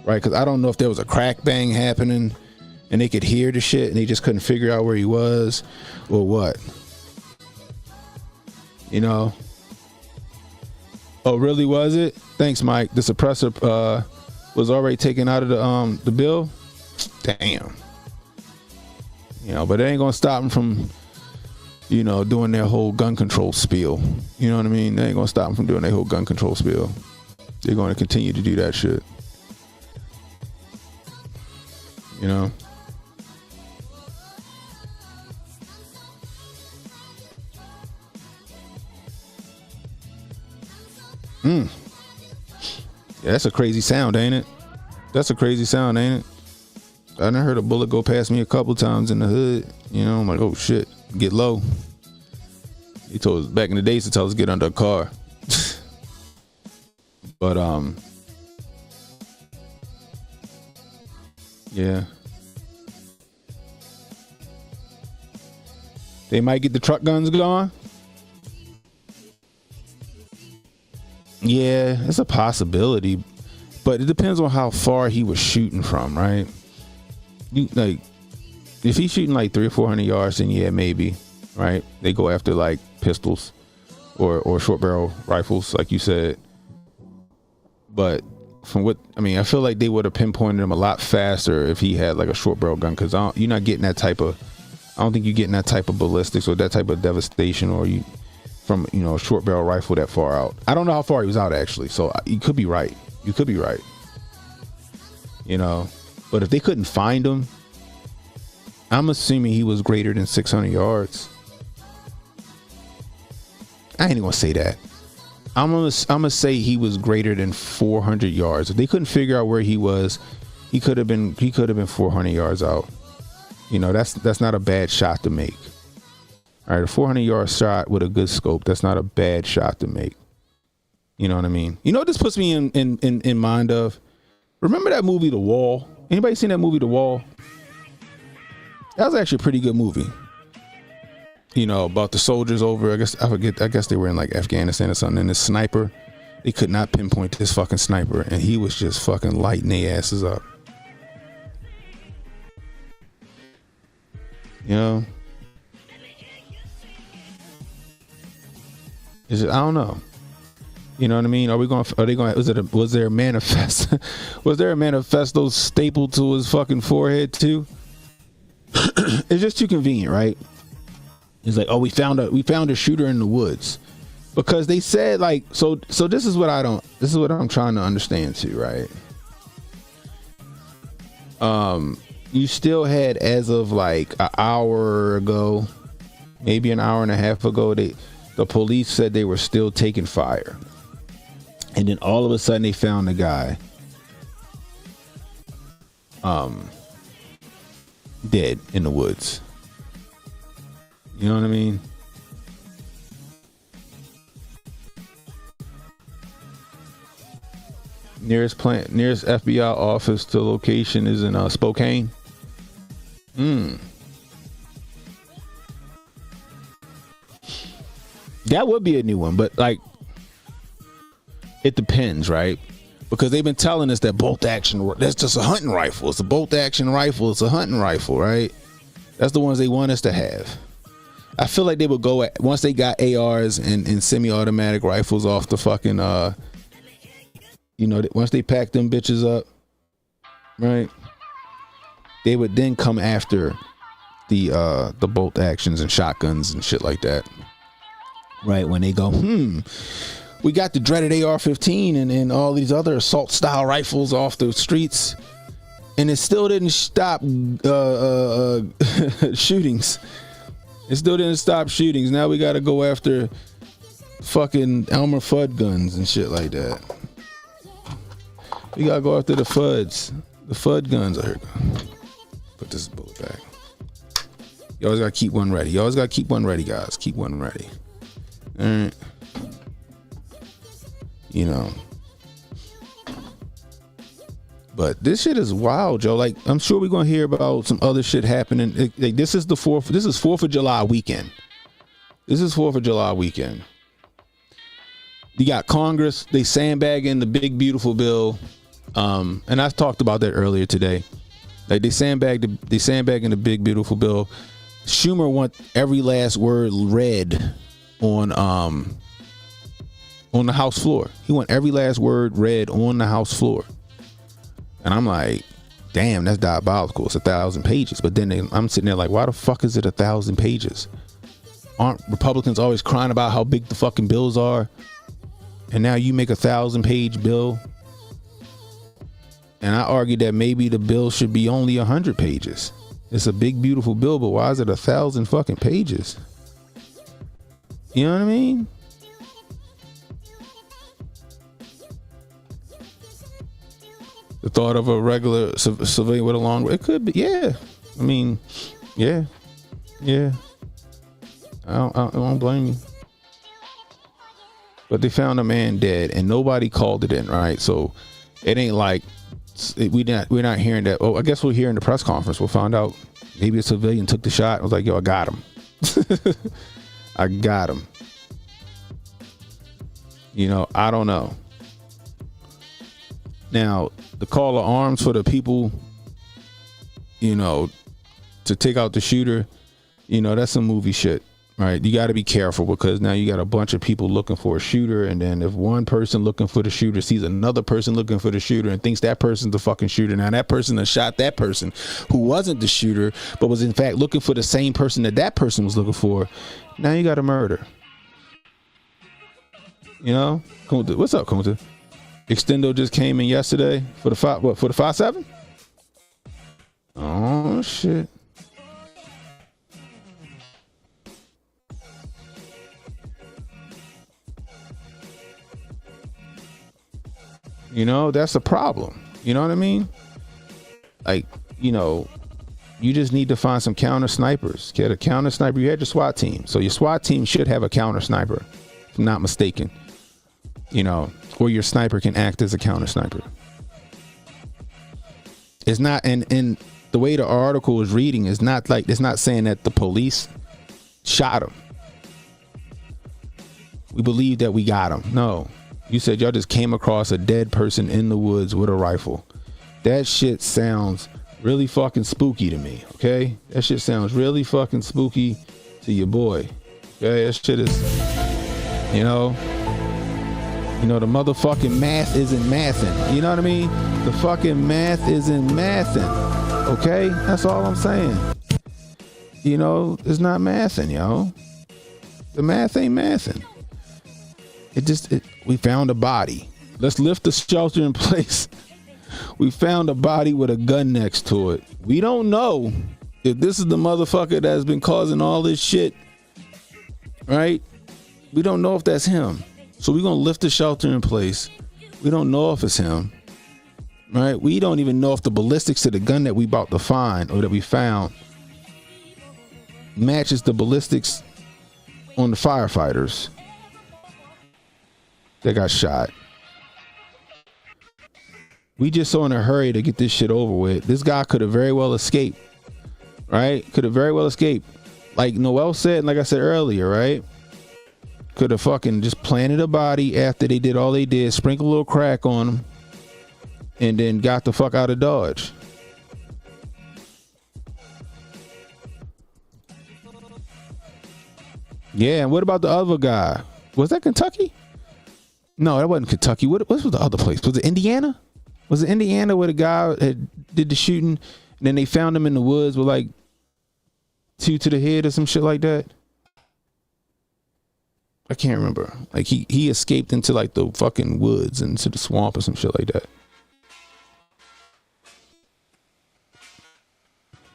right? Because I don't know if there was a crack bang happening and they could hear the shit and they just couldn't figure out where he was or what, you know. Oh, really? Was it? Thanks, Mike. The suppressor was already taken out of the bill. Damn. You know, but it ain't gonna stop them from, you know, doing their whole gun control spiel. You know what I mean? They ain't gonna stop them from doing their whole gun control spiel. They're going to continue to do that shit. You know? Yeah, that's a crazy sound, ain't it? That's a crazy sound, ain't it? I done heard a bullet go past me a couple times in the hood. You know, I'm like, oh shit, get low. He told us back in the days to tell us to get under a car. But yeah. They might get the truck guns going. Yeah, it's a possibility, but it depends on how far he was shooting from, right? Like, if he's shooting like 300 or 400 yards, then yeah, maybe, right? They go after like pistols or short barrel rifles, like you said. But from what I mean, I feel like they would have pinpointed him a lot faster if he had like a short barrel gun, because you're not getting that type of I don't think you're getting that type of ballistics or that type of devastation, or you from a short barrel rifle that far out. I don't know how far he was out actually, so you could be right. You could be right. But if they couldn't find him, I'm assuming he was greater than 600 yards. I ain't gonna say that. I'm gonna say he was greater than 400 yards. If they couldn't figure out where he was, he could have been 400 yards out. That's not a bad shot to make. All right, a 400-yard shot with a good scope, that's not a bad shot to make. You know what I mean? You know what this puts me in mind of? Remember that movie The Wall? Anybody seen that movie The Wall? That was actually a pretty good movie. About the soldiers over, I guess they were in like Afghanistan or something, and this sniper, they could not pinpoint this fucking sniper, and he was just fucking lighting their asses up. I don't know. You know what I mean? Was there a manifest? Was there a manifesto stapled to his fucking forehead too? It's just too convenient, right? It's like, oh, we found a shooter in the woods, because they said like, so this is what I'm trying to understand too, right? You still had, as of like an hour ago, maybe an hour and a half ago, the police said they were still taking fire. And then all of a sudden they found the guy dead in the woods. You know what I mean? Nearest FBI office to location is in Spokane. That would be a new one, but like, it depends, right? Because they've been telling us that bolt action, that's just a hunting rifle. It's a bolt action rifle. It's a hunting rifle, right? That's the ones they want us to have. I feel like they would go once they got ARs and semi-automatic rifles off the fucking, once they packed them bitches up, right? They would then come after the bolt actions and shotguns and shit like that. Right, when they go, we got the dreaded AR-15 and all these other assault style rifles off the streets, and it still didn't stop shootings. It still didn't stop shootings. Now we got to go after fucking Elmer Fudd guns and shit like that. We got to go after the Fudd guns. I heard. Put this bullet back. You always got to keep one ready. You always got to keep one ready, guys. Keep one ready. All right. But this shit is wild, Joe. Like, I'm sure we're gonna hear about some other shit happening. This is 4th of July weekend. This is 4th of July weekend. You got Congress, they sandbagging the big beautiful bill. And I talked about that earlier today. Like, they sandbagging the big beautiful bill. Schumer want every last word read on the House floor. He want every last word read on the House floor. And I'm like, damn, that's diabolical. It's 1,000 pages. But then I'm sitting there like, why the fuck is it 1,000 pages? Aren't Republicans always crying about how big the fucking bills are? And now you make 1,000-page bill. And I argued that maybe the bill should be only 100 pages. It's a big, beautiful bill, but why is it 1,000 fucking pages? You know what I mean? The thought of a regular civilian with a long, it could be, yeah. I mean, yeah. I don't blame you. But they found a man dead, and nobody called it in, right? So it ain't like we're not hearing that. Oh, I guess we'll hear in the press conference. We'll find out. Maybe a civilian took the shot. I was like, yo, I got him. I got him. I don't know. Now, the call of arms for the people, to take out the shooter, that's some movie shit, Right, you got to be careful because now you got a bunch of people looking for a shooter, and then if one person looking for the shooter sees another person looking for the shooter and thinks that person's the fucking shooter, now that person that shot that person who wasn't the shooter but was in fact looking for the same person that person was looking for, now you got a murder. You know, what's up, Kunta? Extendo just came in yesterday for the 5-7. Oh shit. You know, that's a problem. You know what I mean? Like, you know, you just need to find some counter snipers. Get a counter sniper. You had your SWAT team. So your SWAT team should have a counter sniper, if I'm not mistaken. You know, or your sniper can act as a counter sniper. It's not, and the way the article is reading is not like, it's not saying that the police shot him. We believe that we got him. No. You said y'all just came across a dead person in the woods with a rifle. That shit sounds really fucking spooky to me, okay? That shit sounds really fucking spooky to your boy. Okay, that shit is, you know, the motherfucking math isn't mathing. You know what I mean? The fucking math isn't mathing. Okay? That's all I'm saying. You know, it's not mathing, yo. The math ain't mathing. We found a body. Let's lift the shelter in place. We found a body with a gun next to it. We don't know if this is the motherfucker that's been causing all this shit, right? We don't know if that's him. So we're going to lift the shelter in place. We don't know if it's him, right? We don't even know if the ballistics to the gun that we about to find or that we found matches the ballistics on the firefighters that got shot. We just so in a hurry to get this shit over with. This guy could have very well escaped, right? Could have very well escaped. Like Noel said, and like I said earlier, right? Could have fucking just planted a body after they did all they did, sprinkle a little crack on him, and then got the fuck out of Dodge. Yeah, and what about the other guy? Was that Kentucky? No, that wasn't Kentucky. What was the other place? Was it Indiana? Was it Indiana where the guy had did the shooting and then they found him in the woods with like 2 to the head or some shit like that? I can't remember. Like he escaped into like the fucking woods and into the swamp or some shit like that.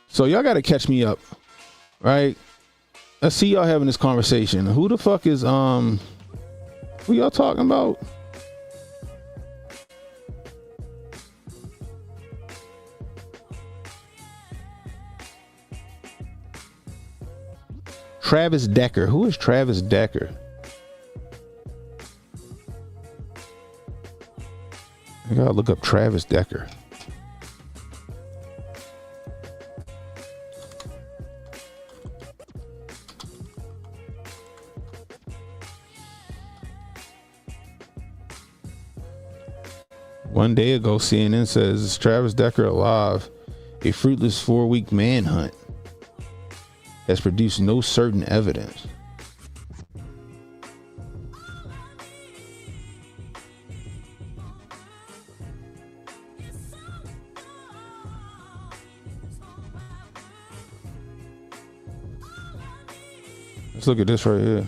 So y'all got to catch me up, right? I see y'all having this conversation. Who the fuck is who y'all talking about? Travis Decker. Who is Travis Decker? I gotta look up Travis Decker. One day ago, CNN says, is Travis Decker alive? A fruitless 4-week manhunt has produced no certain evidence. Let's look at this right here.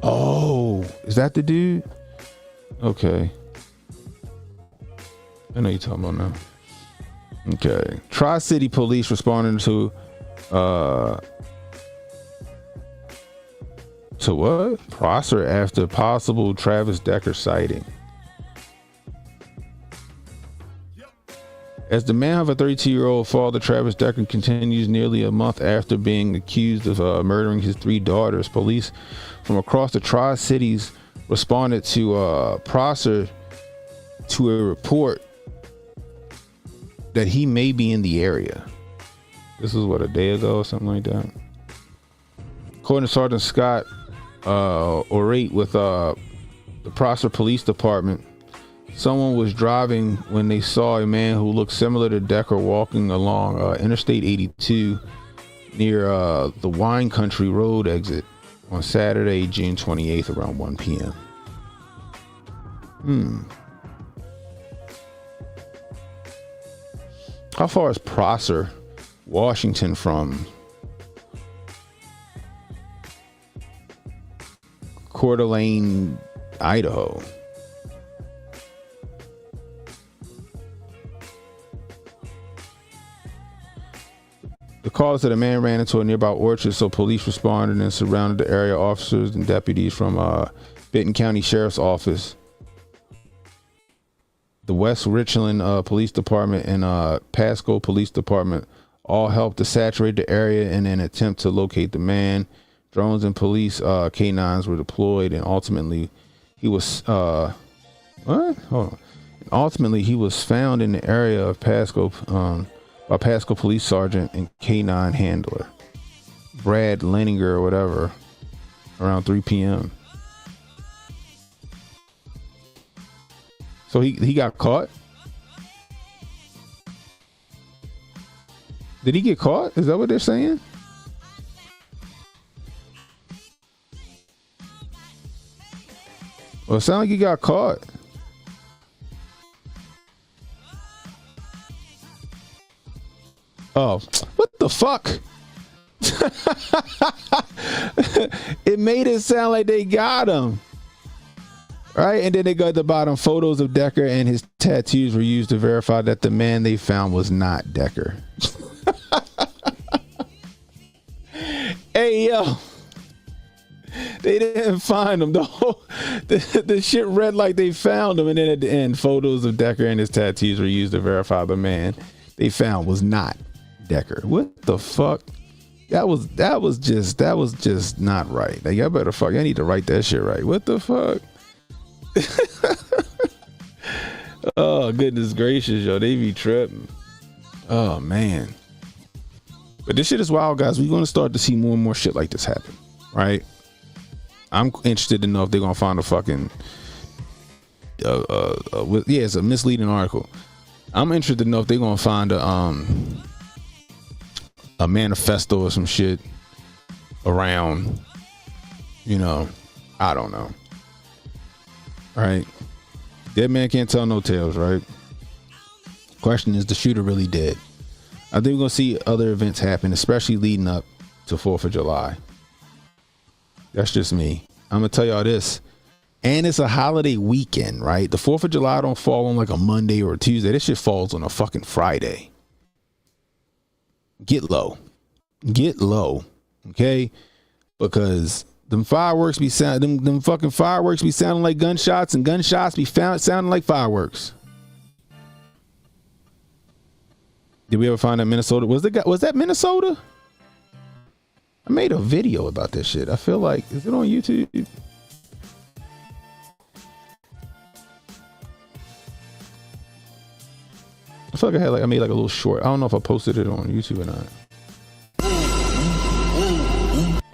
Oh, is that the dude? Okay. I know you're talking about now. Okay. Tri-City police responding to what? Prosser after possible Travis Decker sighting. As the manhunt of a 32-year-old father, Travis Decker, continues nearly a month after being accused of murdering his 3 daughters, police from across the Tri-Cities responded to Prosser to a report that he may be in the area. This was what, a day ago or something like that. According to Sergeant Scott Orate with the Prosser Police Department, Someone was driving when they saw a man who looked similar to Decker walking along Interstate 82 near the Wine Country Road exit on Saturday, June 28th around 1 p.m. How far is Prosser, Washington from Coeur d'Alene, Idaho? The call said a man ran into a nearby orchard, so police responded and surrounded the area. Officers and deputies from Benton County Sheriff's Office, the West Richland Police Department, and Pasco Police Department all helped to saturate the area in an attempt to locate the man. Drones and police canines were deployed, and ultimately he was Ultimately, he was found in the area of Pasco by Pasco Police Sergeant and K9 handler Brad Leninger or whatever around 3 p.m. So he got caught. Did he get caught? Is that what they're saying? Well, it sounds like he got caught. Oh, what the fuck? It made it sound like they got him. Right? And then they got the bottom photos of Decker, and his tattoos were used to verify that the man they found was not Decker. Hey, yo. They didn't find him. The shit read like they found him, and then at the end, photos of Decker and his tattoos were used to verify the man they found was not Decker. What the fuck? That was just not right. Like, y'all better fuck. I need to write that shit right. What the fuck? Oh, goodness gracious, yo. They be tripping. Oh, man. But this shit is wild, guys. We're going to start to see more and more shit like this happen, right? I'm interested to know if they're going to find a fucking it's a misleading article. I'm interested to know if they're going to find a manifesto or some shit around, I don't know. Right? Dead man can't tell no tales, right? Question is, the shooter really dead? I think we're going to see other events happen, especially leading up to 4th of July. That's just me. I'm going to tell y'all this. And it's a holiday weekend, right? The 4th of July don't fall on like a Monday or a Tuesday. This shit falls on a fucking Friday. Get low. Get low. Okay? Because them fireworks be them fucking fireworks be sounding like gunshots, and gunshots be sounding like fireworks. Did we ever find that Minnesota? Was that Minnesota? I made a video about this shit. I feel like, is it on YouTube? I feel like I made like a little short. I don't know if I posted it on YouTube or not.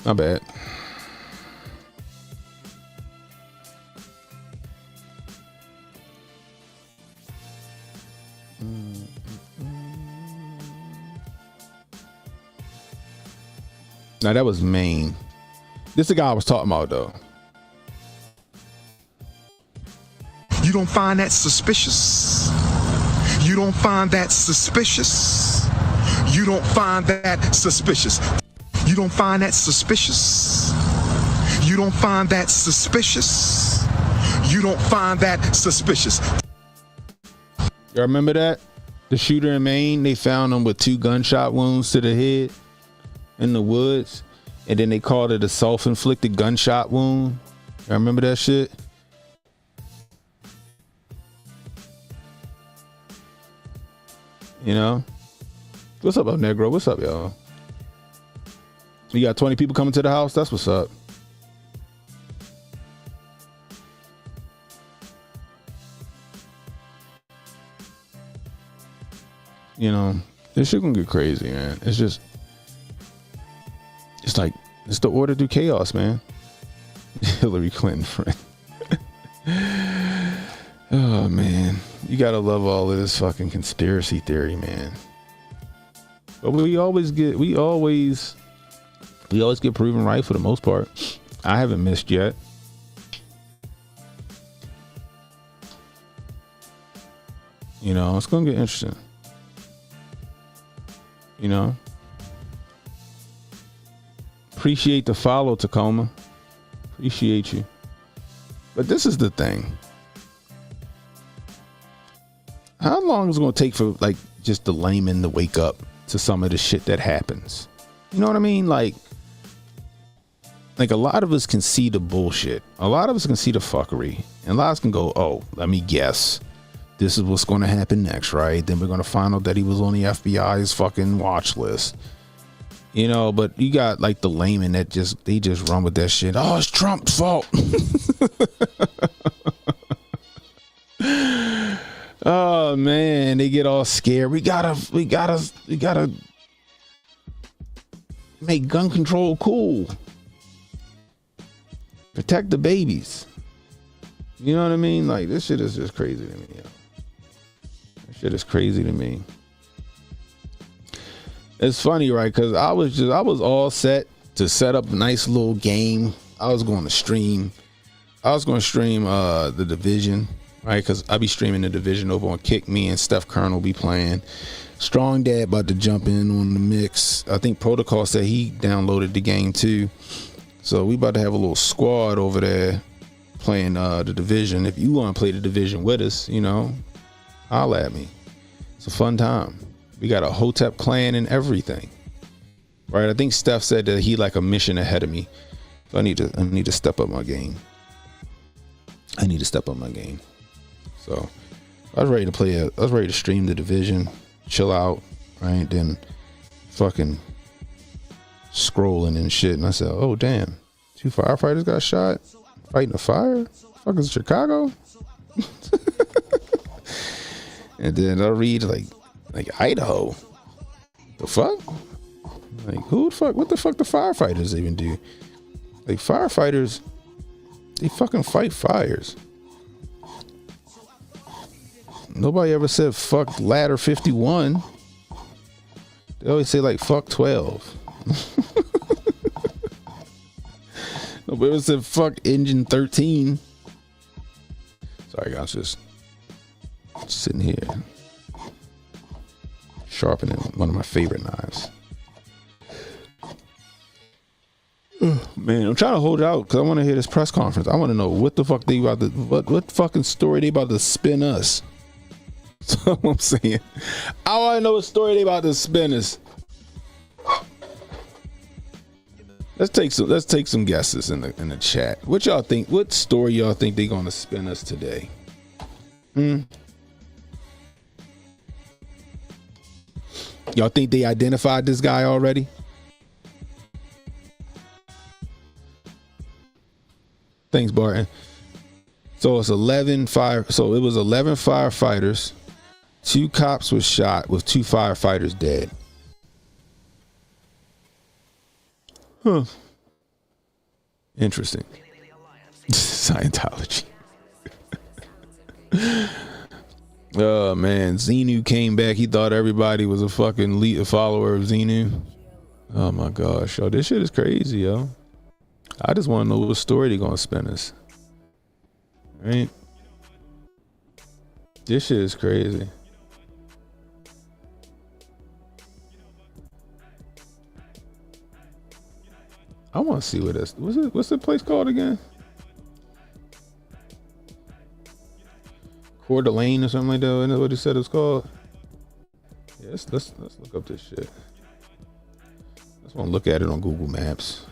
Not bad. Now that was Maine. This is the guy I was talking about though. You don't find that suspicious? You don't find that suspicious? You don't find that suspicious? You don't find that suspicious? You don't find that suspicious? You don't find that suspicious? Y'all remember that? The shooter in Maine, they found him with 2 gunshot wounds to the head in the woods, and then they called it a self-inflicted gunshot wound. Y'all remember that shit? What's up, Negro? What's up, y'all? You got 20 people coming to the house? That's what's up. This shit gonna get crazy, man. It's the order through chaos, man. Hillary Clinton friend. Oh man, you gotta love all of this fucking conspiracy theory, man. But we always get proven right for the most part. I haven't missed yet. You know, it's gonna get interesting. You know, appreciate the follow, Tacoma. Appreciate you. But this is the thing. How long is it gonna take for like just the layman to wake up to some of the shit that happens? You know what I mean? Like a lot of us can see the bullshit. A lot of us can see the fuckery. And a lot of us can go, oh, let me guess. This is what's going to happen next, right? Then we're going to find out that he was on the FBI's fucking watch list. You know, but you got like the layman that they just run with that shit. Oh, it's Trump's fault. Oh man, they get all scared. We gotta make gun control cool. Protect the babies. You know what I mean? Like, this shit is just crazy to me, yo. This shit is crazy to me. It's funny, right? Because I was all set to set up a nice little game. I was going to stream the Division, right? Because I be streaming the Division over on Kick. Me and Steph Kern will be playing. Strong Dad about to jump in on the mix. I think Protocol said he downloaded the game too. So we about to have a little squad over there playing the Division. If you want to play the Division with us, you know, holla at me. It's a fun time. We got a Hotep clan and everything, right? I think Steph said that he like a mission ahead of me. So I need to step up my game. So I was ready to play I was ready to stream the Division, chill out, right? Then fucking scrolling and shit, and I said, oh damn, 2 firefighters got shot fighting a fire. Fuck, is Chicago? And then I read like Idaho. The fuck? Like, who the fuck? What the fuck the firefighters even do? Like, firefighters, they fucking fight fires. Nobody ever said fuck ladder 51. They always say like fuck 12. Nobody ever said fuck engine 13. Sorry guys, just sitting here sharpening one of my favorite knives. Man, I'm trying to hold out because I want to hear this press conference. I want to know what the fuck they about to, what fucking story they about to spin us. That's what I'm saying. I want to know what story they about to spin us. Let's take some guesses in the chat. What y'all think? What story y'all think they gonna spin us today? Y'all think they identified this guy already? Thanks, Barton. So it's 11 So it was 11 firefighters. 2 cops were shot with 2 firefighters dead. Huh. Interesting. Scientology. Oh man, Xenu came back. He thought everybody was a fucking follower of Xenu. Oh my gosh, yo, this shit is crazy, yo. I just want to know what story they gonna spin us. Right? This shit is crazy. I want to see what this. What's the place called again? Coeur d'Alene or something like that. Isn't that what he said it was called? Yeah, let's look up this shit. I just want to look at it on Google Maps.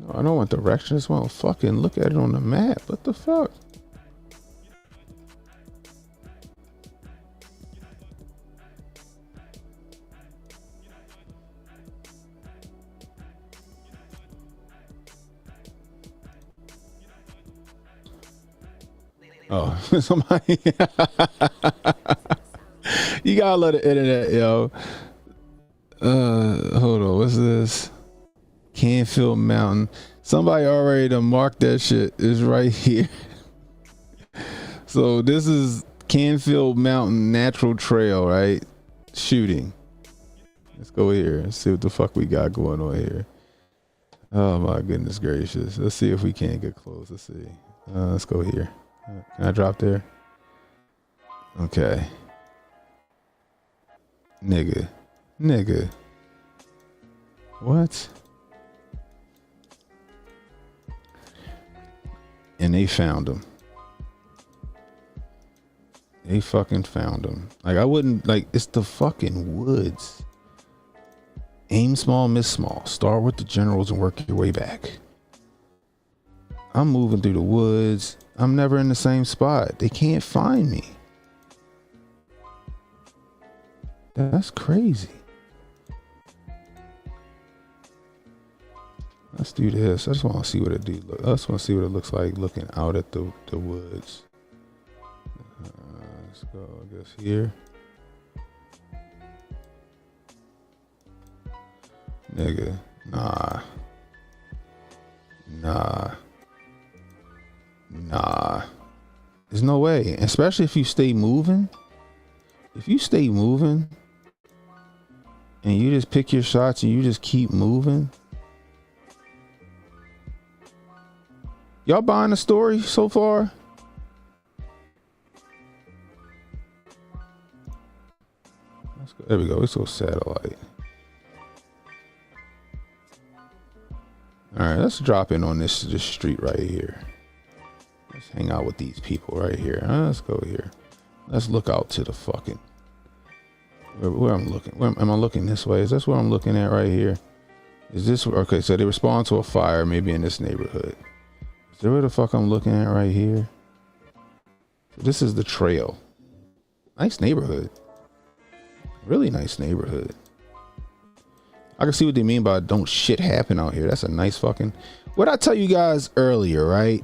No, I don't want directions. I just want to fucking look at it on the map. What the fuck? Oh, somebody. You gotta love the internet, yo. Hold on. What's this? Canfield Mountain. Somebody already done marked that shit. It's right here. So this is Canfield Mountain Natural Trail, right? Shooting. Let's go here and see what the fuck we got going on here. Oh my goodness gracious. Let's see if we can't get close. Let's see. Let's go here. Can I drop there? Okay. Nigga. What? And they found him. They fucking found him. Like, I wouldn't, like, it's the fucking woods. Aim small, miss small. Start with the generals and work your way back. I'm moving through the woods. I'm never in the same spot. They can't find me. That's crazy. Let's do this. I just want to see what it do. I just want to see what it looks like looking out at the woods. Let's go, I guess, here. Nigga, nah. There's no way. Especially if you stay moving. If you stay moving and you just pick your shots and you just keep moving. Y'all buying the story so far? Let's go. There we go. Let's go satellite. All right, let's drop in on this street right here. Let's hang out with these people right here. Let's go here. Let's look out to the fucking where I'm looking. Where am I looking this way? Is this where I'm looking at right here? Is this okay? So they respond to a fire, maybe in this neighborhood. Is that where the fuck I'm looking at right here? So this is the trail. Nice neighborhood. Really nice neighborhood. I can see what they mean by don't shit happen out here. That's a nice fucking. What I tell you guys earlier, right?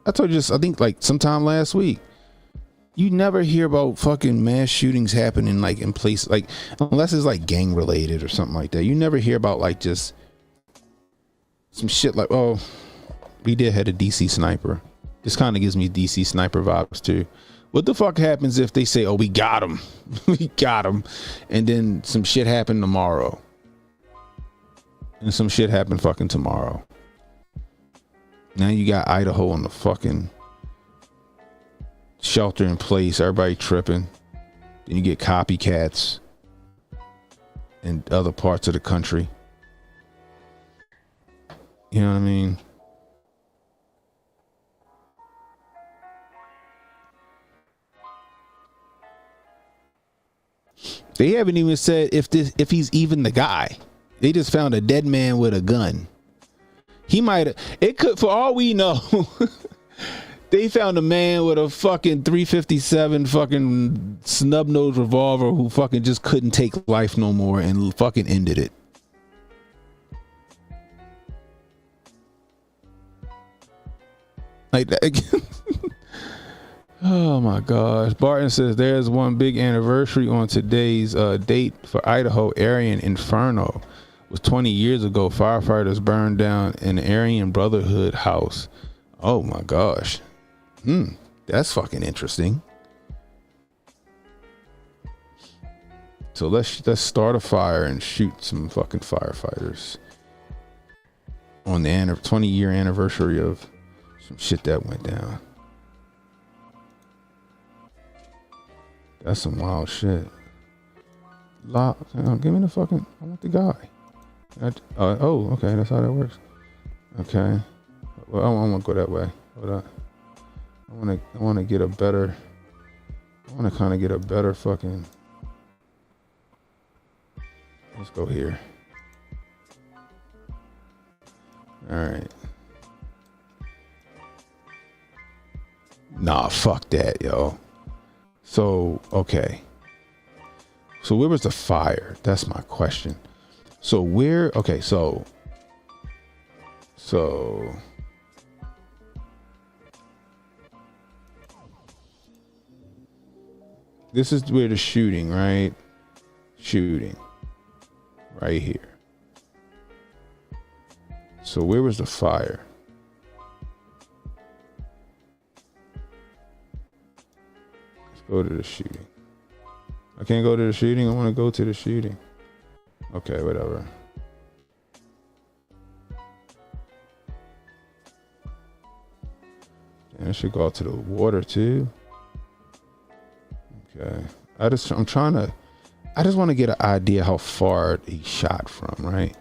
I told you this, I think like sometime last week. You never hear about fucking mass shootings happening like in places like, unless it's like gang related or something like that. You never hear about like just some shit like, oh, we did had a DC sniper. This kind of gives me DC sniper vibes too. What the fuck happens if they say, oh, we got him, we got him, and then some shit happened tomorrow, and some shit happened fucking tomorrow. Now you got Idaho on the fucking shelter in place, everybody tripping. Then you get copycats in other parts of the country. You know what I mean? They haven't even said if he's even the guy. They just found a dead man with a gun. He might, it could, for all we know, they found a man with a fucking 357 fucking snub nose revolver who fucking just couldn't take life no more and fucking ended it. Like that. Oh my gosh. Barton says there's one big anniversary on today's date for Idaho Aryan Inferno. It was 20 years ago. Firefighters burned down an Aryan Brotherhood house. Oh my gosh. That's fucking interesting. So let's start a fire and shoot some fucking firefighters on the 20-year anniversary of some shit that went down. That's some wild shit. Give me the fucking. I want the guy. Oh, okay. That's how that works. Okay. Well, I want to go that way. Hold on. I want to get a better. I want to kind of get a better fucking. Let's go here. All right. Nah, fuck that, yo. So, okay. So where was the fire? That's my question. So where, okay, so this is where the shooting, right? Shooting. Right here. So where was the fire? Let's go to the shooting. I can't go to the shooting. I want to go to the shooting. Okay, whatever. And I should go out to the water too. Okay. I just want to get an idea how far he shot from, right?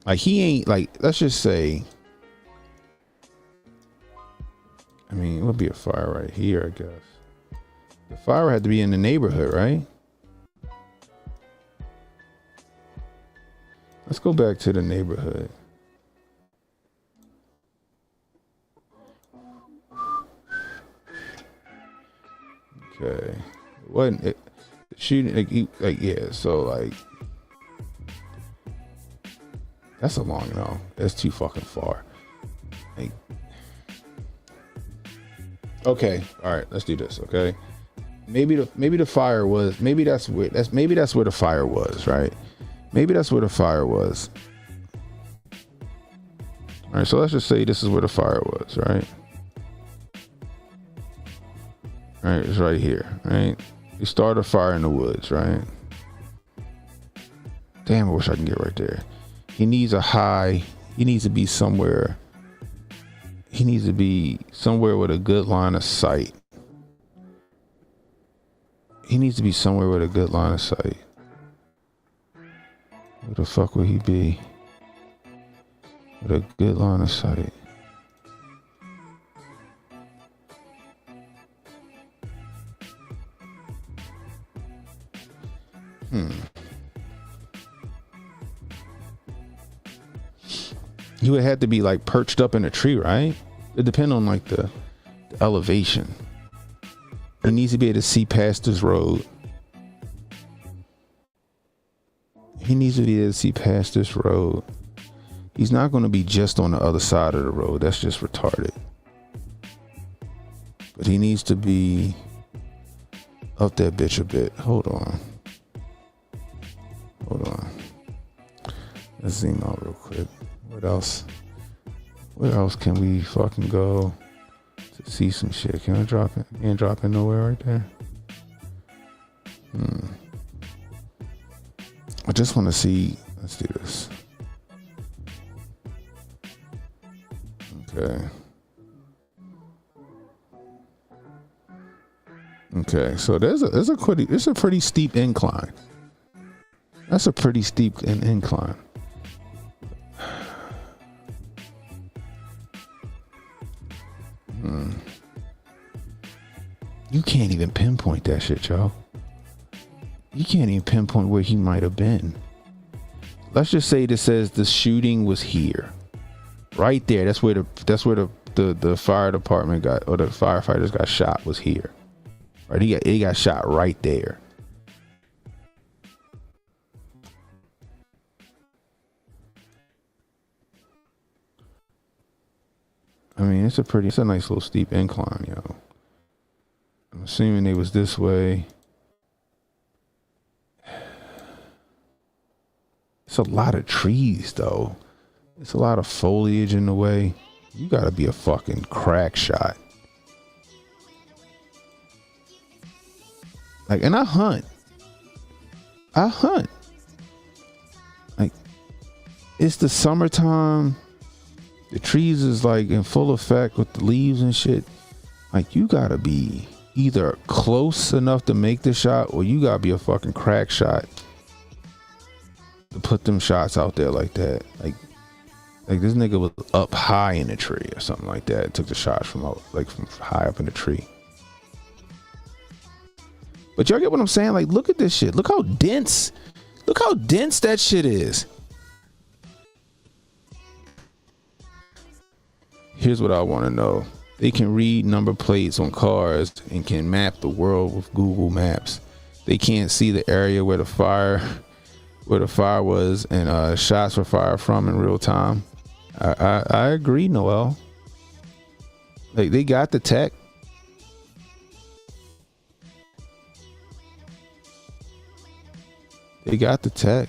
Like he ain't like, let's just say, I mean, it would be a fire right here, I guess. The fire had to be in the neighborhood, right? Let's go back to the neighborhood. Okay. Wasn't it shooting like yeah, so like that's a long no. That's too fucking far. Like, okay, all right, let's do this, okay? Maybe the fire was, maybe that's where the fire was, right? Maybe that's where the fire was. All right, so let's just say this is where the fire was, right? All right, it's right here, right? You start a fire in the woods, right? Damn, I wish I can get right there. He needs a high, he needs to be somewhere. He needs to be somewhere with a good line of sight. He needs to be somewhere with a good line of sight. Where the fuck would he be? With a good line of sight. He would have to be like perched up in a tree, right? It depends on like the elevation. He needs to be able to see past this road. He needs to be able to see past this road. He's not going to be just on the other side of the road. That's just retarded. But he needs to be up that bitch a bit. Hold on. Let's zoom out real quick. What else? Where else can we fucking go to see some shit? Can I drop it? Can't drop it nowhere right there. I just want to see. Let's do this. Okay. Okay, so there's a pretty steep incline. That's a pretty steep incline. You can't even pinpoint that shit, y'all. You can't even pinpoint where he might have been. Let's just say this says the shooting was here, right there. That's where the fire department got, or the firefighters got shot, was here. Right, he got shot right there. I mean, it's a nice little steep incline, yo. I'm assuming it was this way. It's a lot of trees, though. It's a lot of foliage in the way. You gotta be a fucking crack shot. Like, and I hunt. Like, it's the summertime. The trees is like in full effect with the leaves and shit. Like, you gotta be either close enough to make the shot, or you gotta be a fucking crack shot to put them shots out there like that. Like this nigga was up high in a tree or something like that. Took the shots from high up in the tree. But y'all get what I'm saying? Like, look at this shit. Look how dense that shit is. Here's what I want to know. They can read number plates on cars and can map the world with Google Maps. They can't see the area where the fire was and shots were fired from in real time. I agree, Noel. Like, they got the tech. They got the tech.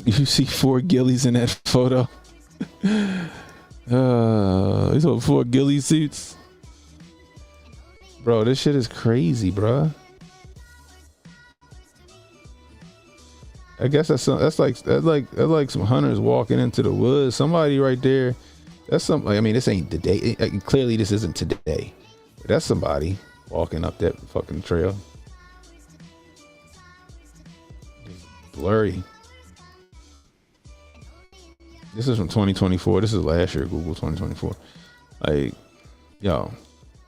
You see 4 ghillies in that photo? These are 4 ghillie suits. Bro, this shit is crazy, bro. I guess that's like some hunters walking into the woods. Somebody right there. That's something. I mean, this ain't today. Clearly, this isn't today. But that's somebody walking up that fucking trail. Blurry. This is from 2024. This is last year, Google 2024. Like, yo,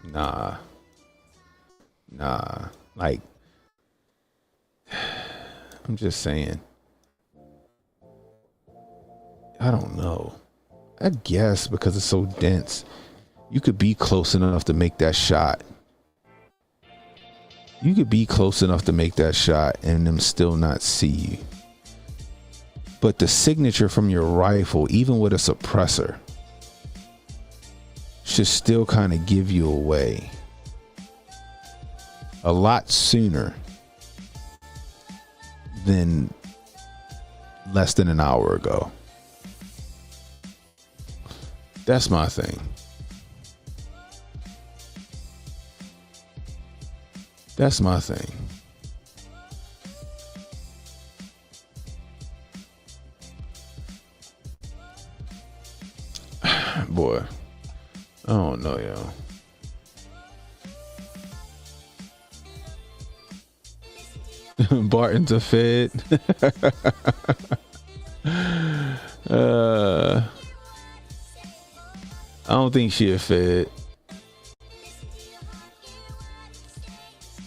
nah. Like, I'm just saying. I don't know. I guess because it's so dense, you could be close enough to make that shot. You could be close enough to make that shot and them still not see you. But the signature from your rifle, even with a suppressor, should still kind of give you away a lot sooner than less than an hour ago. That's my thing. That's my thing. Boy, I don't know, yo. Barton's a Fed. I don't think she a Fed.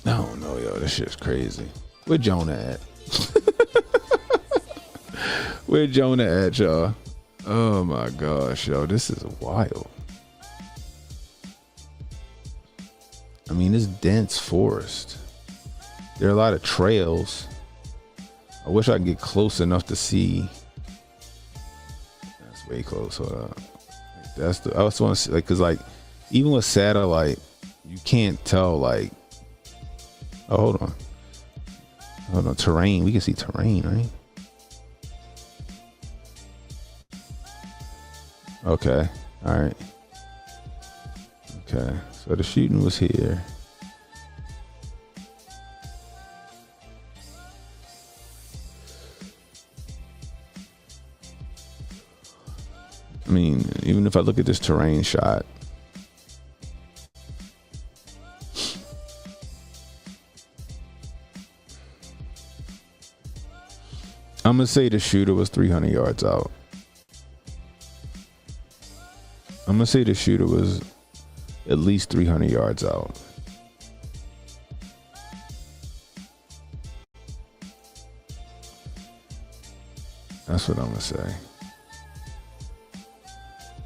I don't know, yo. This shit's crazy. Where Jonah at? Where Jonah at, y'all? Oh my gosh, yo. This is wild. I mean, it's dense forest. There are a lot of trails. I wish I could get close enough to see. That's way close. Hold on. That's the. I just want to see, like, cause like, even with satellite, you can't tell, like. Oh, hold on. Terrain. We can see terrain, right? Okay. All right. Okay. So the shooting was here. I mean, even if I look at this terrain shot, I'm gonna say the shooter was 300 yards out. I'm gonna say the shooter was at least 300 yards out. That's what I'm gonna say.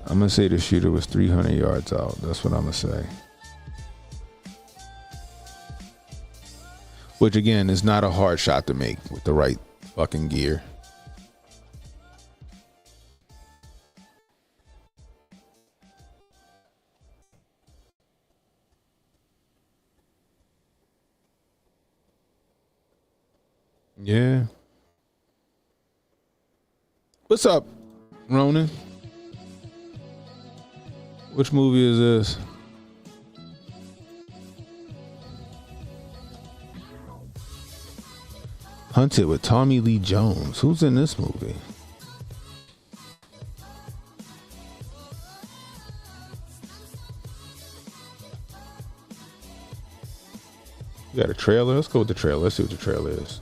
I'm gonna say the shooter was 300 yards out. That's what I'm gonna say. Which again is not a hard shot to make with the right fucking gear. Yeah. What's up, Ronan? Which movie is this? Hunted with Tommy Lee Jones. Who's in this movie? You got a trailer? Let's go with the trailer. Let's see what the trailer is.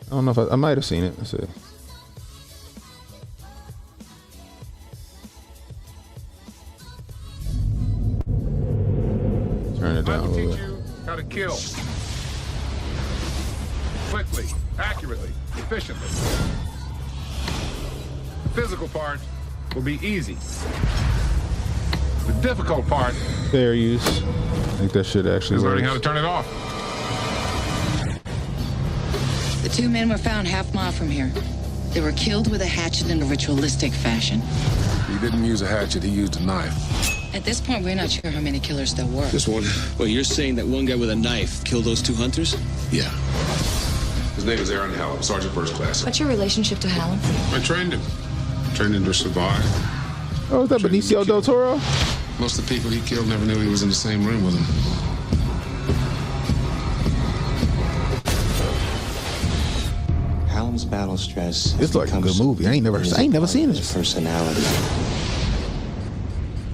I don't know if I might have seen it. Let's see. Turn it down a little bit. How to kill. quickly, accurately, efficiently. The physical part will be easy. The difficult part fair use. I think that shit actually is works. learning how to turn it off. The two men were found half-mile from here. They were killed with a hatchet in a ritualistic fashion. He didn't use a hatchet, he used a knife. At this point, we're not sure how many killers there were. Just one. Well, you're saying that one guy with a knife killed those two hunters? Yeah. His name is Aaron Hallam, Sergeant First Class. What's your relationship to Hallam? I trained him. Trained him to survive. Oh, is that Benicio del Toro? Most of the people he killed never knew he was in the same room with him. Hallam's battle stress. It's like a good movie. I ain't never seen this. Personality.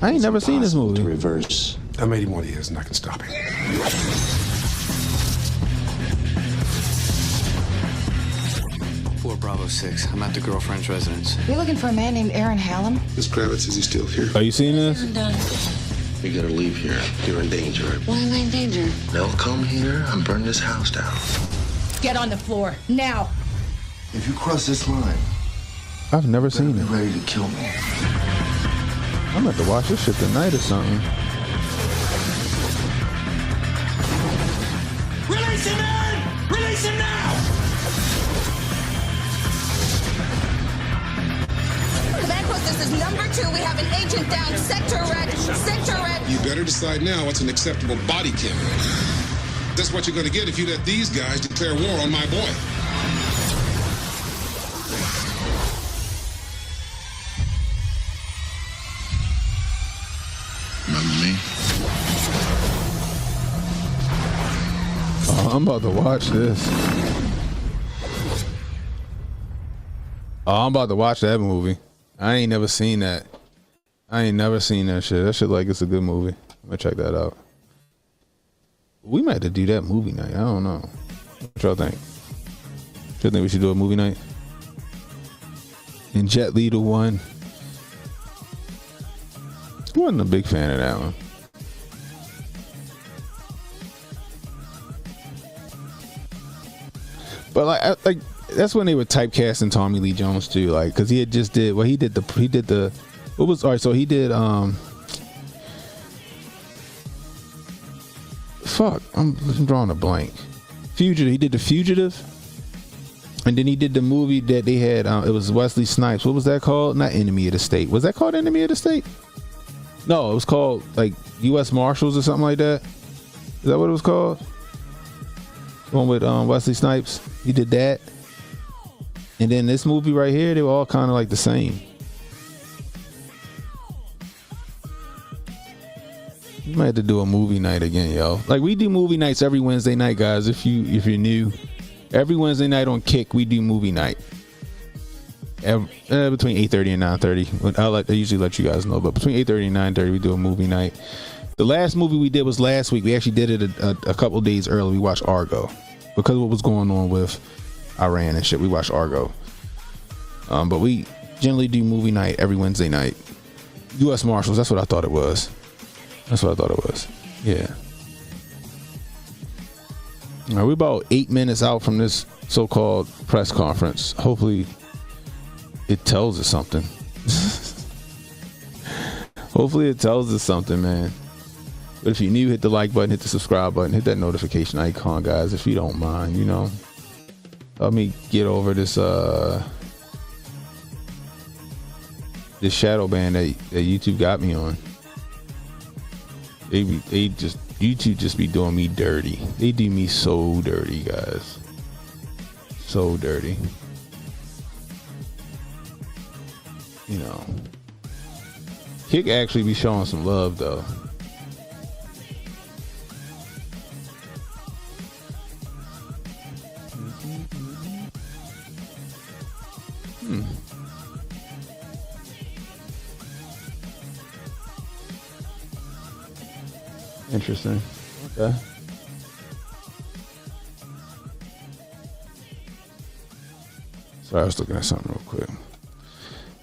I ain't never seen this movie. To reverse. I made him what he is, and I can stop him. 4 Bravo 6. I'm at the girlfriend's residence. You're looking for a man named Aaron Hallam? Miss Kravitz, is he still here? Are you seeing this? We gotta leave here. You're in danger. Why am I in danger? They'll come here and burn this house down. Get on the floor, now! If you cross this line, I've never seen be it. ready to kill me. I'm about to watch this shit tonight or something. Release him, Aaron! Release him now! Command post, this is number 2. We have an agent down. Sector red. Sector red. You better decide now what's an acceptable body count. That's what you're going to get if you let these guys declare war on my boy. Remember me? Oh, I'm about to watch this. Oh, I'm about to watch that movie. I ain't never seen that. I ain't never seen that shit. That shit like it's a good movie. I'm gonna check that out. We might have to do that movie night. I don't know. What y'all think? Y'all think we should do a movie night? And Jet Li the one. I wasn't a big fan of that one. But like that's when they were typecasting Tommy Lee Jones too, like because he had just did he did the what was all right. So he did fuck. I'm drawing a blank. Fugitive. He did The Fugitive, and then he did the movie that they had. It was Wesley Snipes. What was that called? Not Enemy of the State. Was that called Enemy of the State? No, it was called like U.S. Marshals or something like that. Is that what it was called? The one with Wesley Snipes. He did that. And then this movie right here, they were all kind of like the same. You might have to do a movie night again, yo. Like we do movie nights every Wednesday night, guys. If you're new, every Wednesday night on Kick, we do movie night. Between 8:30 and 9:30. I usually let you guys know, but between 8:30 and 9:30, we do a movie night. The last movie we did was last week. We actually did it a couple of days early. We watched Argo because of what was going on with Iran and shit. We watched Argo. But we generally do movie night every Wednesday night. U.S. Marshals. That's what I thought it was. Yeah. All right, we're about 8 minutes out from this so-called press conference. Hopefully it tells us something. Hopefully it tells us something, man. But if you're new, hit the like button, hit the subscribe button, hit that notification icon, guys, if you don't mind, you know. Let me get over this this shadow ban that YouTube got me on. YouTube just be doing me dirty. They do me so dirty, guys. So dirty. You know. Kick actually be showing some love though. Interesting. Okay. Sorry, I was looking at something real quick. All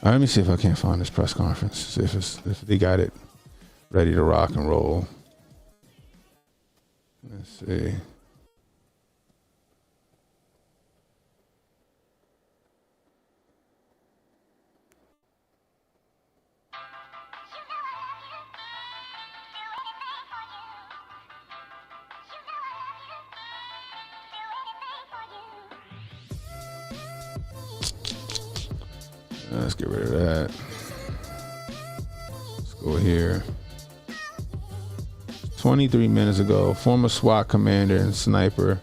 right, let me see if I can't find this press conference. See if they got it ready to rock and roll. Let's see. Let's get rid of that. Let's go here. 23 minutes ago, former SWAT commander and sniper.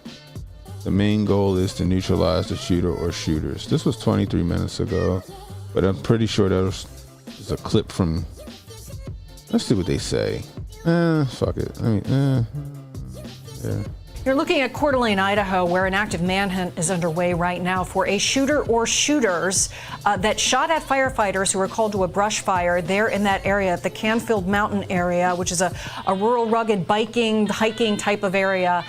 The main goal is to neutralize the shooter or shooters. This was 23 minutes ago, but I'm pretty sure that was just a clip from. Let's see what they say. Fuck it. Yeah. You're looking at Coeur d'Alene, Idaho, where an active manhunt is underway right now for a shooter or shooters that shot at firefighters who were called to a brush fire there in that area at the Canfield Mountain area, which is a rural, rugged biking, hiking type of area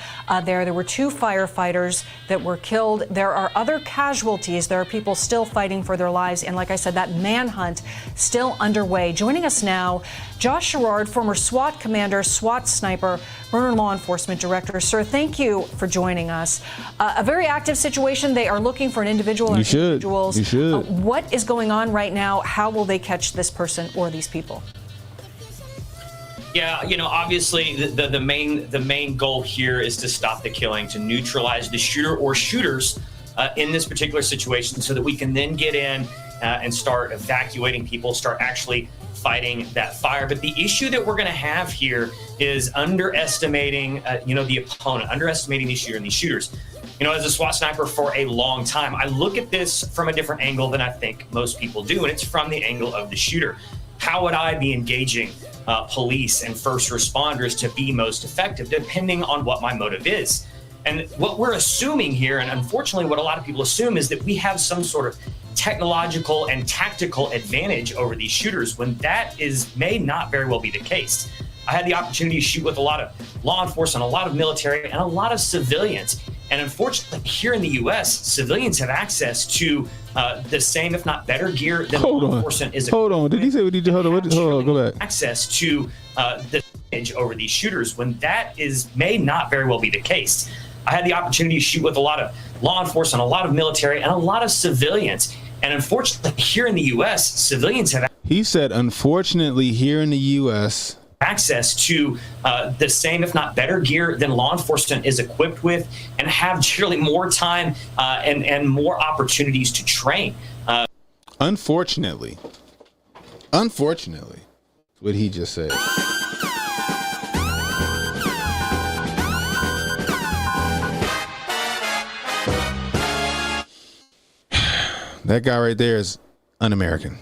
there. There were 2 firefighters that were killed. There are other casualties. There are people still fighting for their lives. And like I said, that manhunt still underway. Joining us now, Josh Sherrard, former SWAT commander, SWAT sniper, Burner Law Enforcement Director. Sir, thank you for joining us. A very active situation. They are looking for an individual or individuals. You should. What is going on right now? How will they catch this person or these people? Yeah, obviously the main goal here is to stop the killing, to neutralize the shooter or shooters in this particular situation, so that we can then get in and start evacuating people, start actually fighting that fire. But the issue that we're going to have here is underestimating, the opponent, underestimating the shooter and these shooters. As a SWAT sniper for a long time, I look at this from a different angle than I think most people do, and it's from the angle of the shooter. How would I be engaging police and first responders to be most effective, depending on what my motive is? And what we're assuming here, and unfortunately what a lot of people assume, is that we have some sort of technological and tactical advantage over these shooters, when that may not very well be the case. I had the opportunity to shoot with a lot of law enforcement, a lot of military, and a lot of civilians. And unfortunately, here in the U.S., civilians have access to the same, if not better, gear than law enforcement is. Hold on. Did he say what he did? Hold on. Go back. Access to the advantage over these shooters, when that may not very well be the case. I had the opportunity to shoot with a lot of law enforcement, a lot of military, and a lot of civilians. And unfortunately, here in the U.S., civilians have. He said, unfortunately, here in the U.S. access to the same, if not better, gear than law enforcement is equipped with, and have generally more time and more opportunities to train. Unfortunately, what he just said. That guy right there is un-American.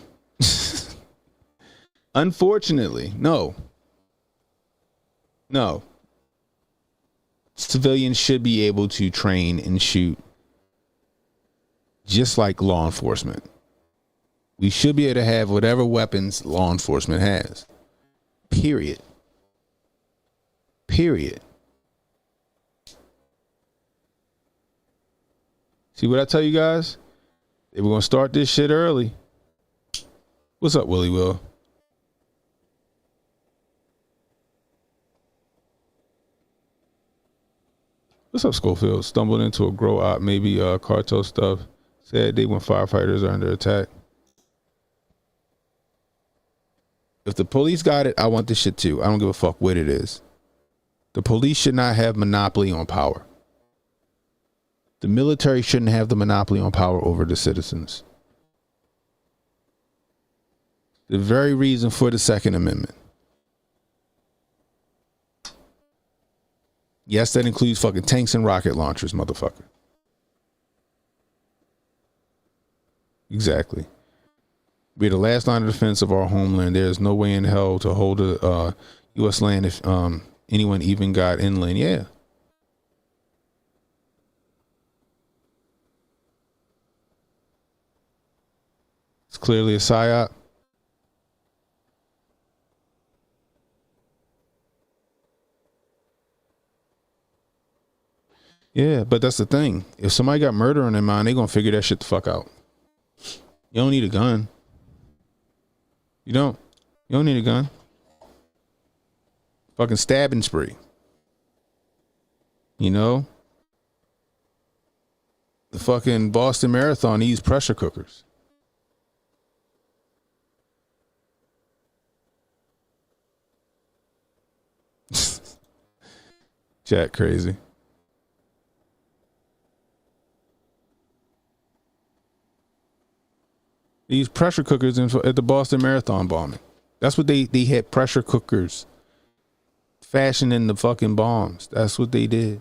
Unfortunately, no. Civilians should be able to train and shoot just like law enforcement. We should be able to have whatever weapons law enforcement has. Period. See what I tell you guys? They were going to start this shit early. What's up, Willie Will? What's up, Schofield? Stumbled into a grow op, maybe cartel stuff. Sad day when firefighters are under attack. If the police got it, I want this shit too. I don't give a fuck what it is. The police should not have monopoly on power. The military shouldn't have the monopoly on power over the citizens. The very reason for the Second Amendment. Yes, that includes fucking tanks and rocket launchers, motherfucker. Exactly. We're the last line of defense of our homeland. There is no way in hell to hold a U.S. land if anyone even got inland. Yeah. It's clearly a psyop. Yeah, but that's the thing. If somebody got murder on their mind, they're going to figure that shit the fuck out. You don't need a gun. You don't need a gun. Fucking stabbing spree. You know? The fucking Boston Marathon needs pressure cookers. Chat crazy. These pressure cookers at the Boston Marathon bombing. That's what they had, pressure cookers fashioned in the fucking bombs. That's what they did.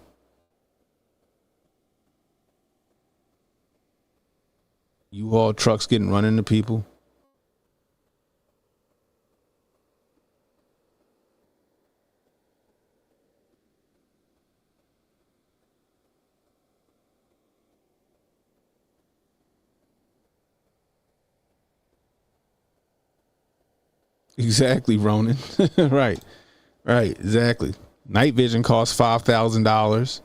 U-Haul trucks getting run into people. Exactly, Ronan. Right, exactly. Night vision costs $5,000.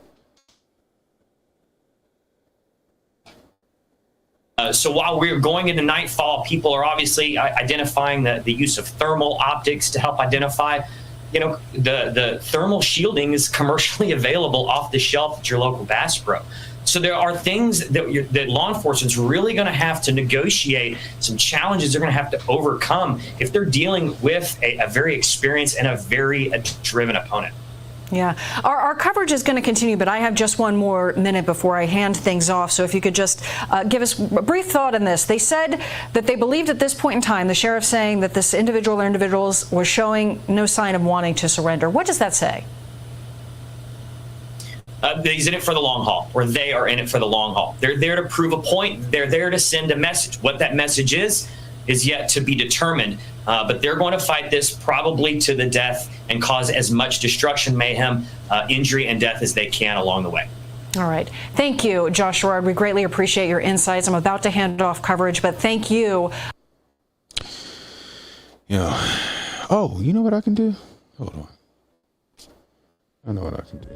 So while we're going into nightfall, people are obviously identifying the use of thermal optics to help identify. You know, the thermal shielding is commercially available off the shelf at your local Bass Pro. So there are things that law enforcement's really going to have to negotiate, some challenges they're going to have to overcome if they're dealing with a very experienced and a very driven opponent. Yeah, our coverage is going to continue, but I have just one more minute before I hand things off. So if you could just give us a brief thought on this. They said that they believed at this point in time, the sheriff saying that this individual or individuals were showing no sign of wanting to surrender. What does that say? He's in it for the long haul, or they are in it for the long haul. They're there to prove a point. They're there to send a message. What that message is yet to be determined. But they're going to fight this probably to the death and cause as much destruction, mayhem, injury, and death as they can along the way. All right. Thank you, Josh Gerard. We greatly appreciate your insights. I'm about to hand off coverage, but thank you. Yeah. Oh, you know what I can do? Hold on. I know what I can do.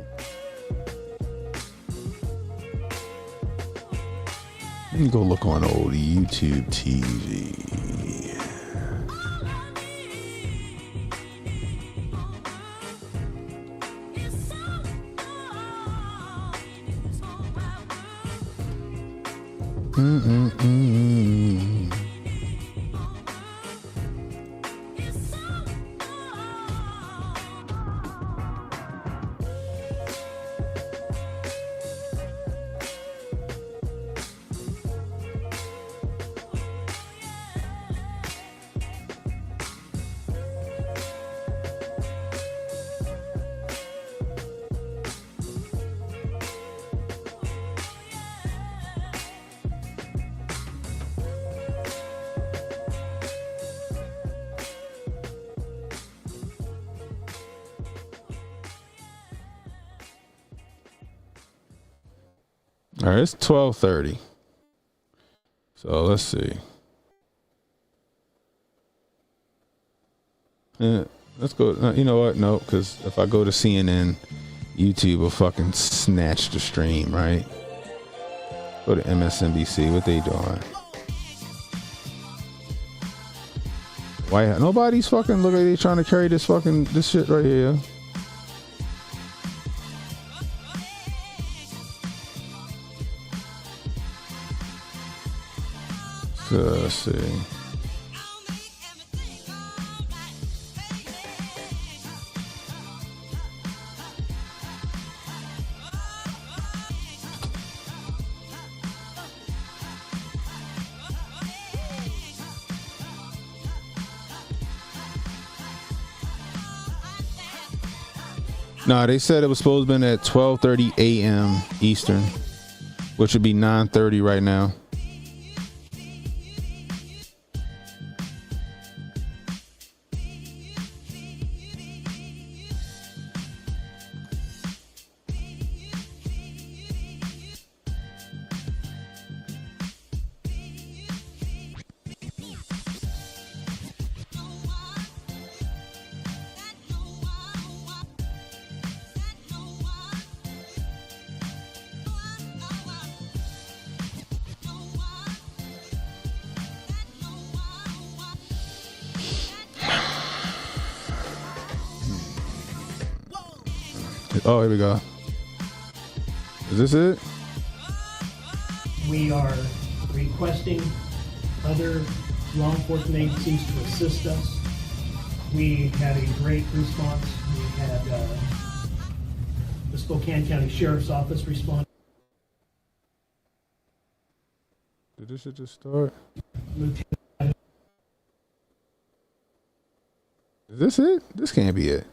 Let me go look on old YouTube TV. All right, it's 12:30. So let's see. Let's go. You know what? No, because if I go to CNN, YouTube will fucking snatch the stream, right? Go to MSNBC. What they doing? Why nobody's fucking look like they trying to carry this shit right here. Let's see. No, they said it was supposed to be at 12:30 a.m. Eastern, which would be 9:30 right now. Oh, here we go. Is this it? We are requesting other law enforcement agencies to assist us. We had a great response. We had the Spokane County Sheriff's Office respond. Did this shit just start? Lieutenant. Is this it? This can't be it.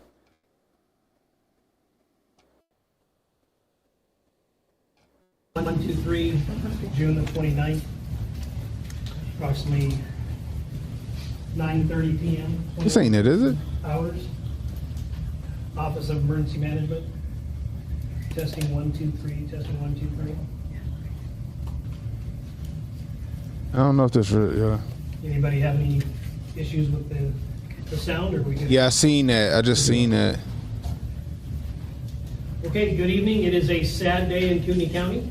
One, two, three, June the 29th, approximately 9:30 p.m. This ain't it, is it? Hours. Office of Emergency Management. Testing 1, 2, 3. Testing 1, 2, 3. I don't know if this really. Anybody have any issues with the sound, or we good? Yeah, I seen that. I just seen that. Okay, good evening. It is a sad day in Cooney County.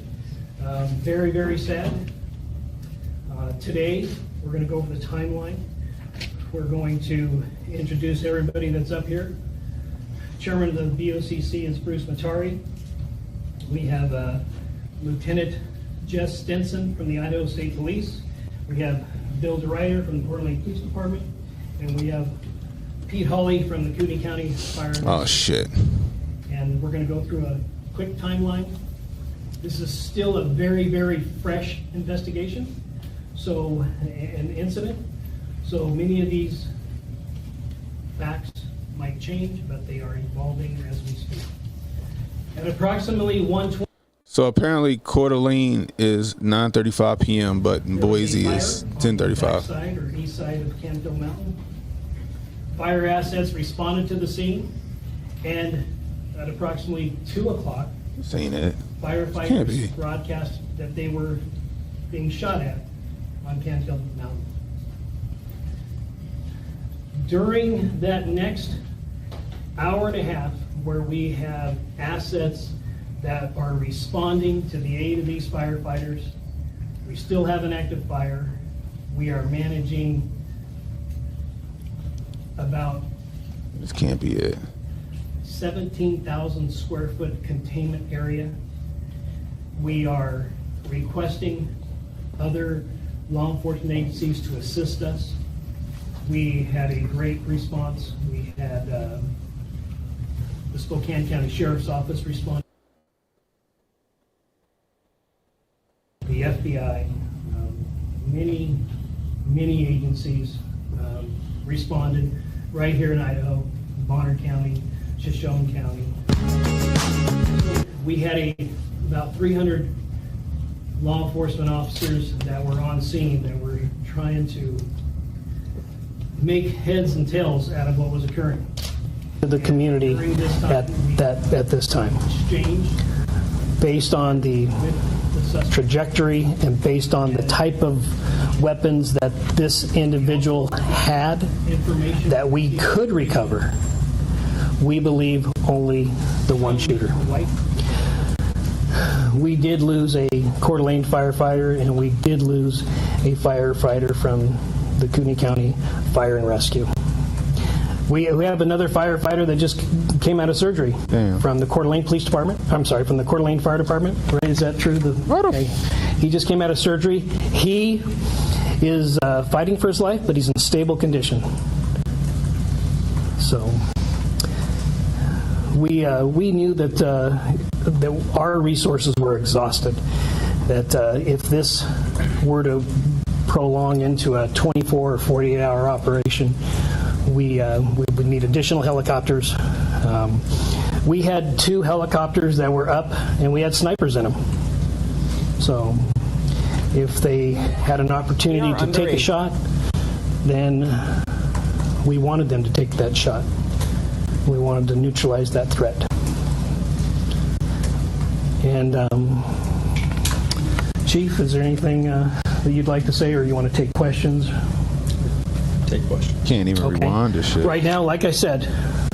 Very, very sad. Today, we're going to go over the timeline. We're going to introduce everybody that's up here. Chairman of the BOCC is Bruce Matari. We have Lieutenant Jess Stinson from the Idaho State Police. We have Bill DeRuyter from the Coeur d'Alene Police Department. And we have Pete Hawley from the Cooney County Fire. Oh, shit. And we're going to go through a quick timeline. This is still a very, very fresh investigation, so an incident. So many of these facts might change, but they are evolving as we speak. At approximately 1:20. So apparently Coeur d'Alene is 9:35 p.m., but in Boise is 10:35. Side or east side of Canfield Mountain. Fire assets responded to the scene, and at approximately 2 o'clock, This ain't it. firefighters broadcast that they were being shot at on Canfield Mountain. During that next hour and a half, where we have assets that are responding to the aid of these firefighters, we still have an active fire. We are managing about This can't be it. 17,000 square foot containment area. We are requesting other law enforcement agencies to assist us. We had a great response. We had the Spokane County Sheriff's Office respond. The FBI, many agencies responded right here in Idaho, Bonner County, Shoshone County. We had about 300 law enforcement officers that were on scene that were trying to make heads and tails out of what was occurring. The community at this time, based on the trajectory and based on the type of weapons that this individual had that we could recover, we believe only the one shooter. We did lose a Coeur d'Alene firefighter, and we did lose a firefighter from the Cooney County Fire and Rescue. We have another firefighter that just came out of surgery from the Coeur d'Alene Police Department. I'm sorry, from the Coeur d'Alene Fire Department. Right? Is that true? Okay. He just came out of surgery. He is fighting for his life, but he's in stable condition. So we knew that our resources were exhausted. That if this were to prolong into a 24 or 48-hour operation, we would need additional helicopters. We had 2 helicopters that were up, and we had snipers in them. So if they had an opportunity to take a shot, then we wanted them to take that shot. We wanted to neutralize that threat. And Chief, is there anything that you'd like to say, or you want to take questions? Take questions. Can't even rewind this shit. Right now, like I said,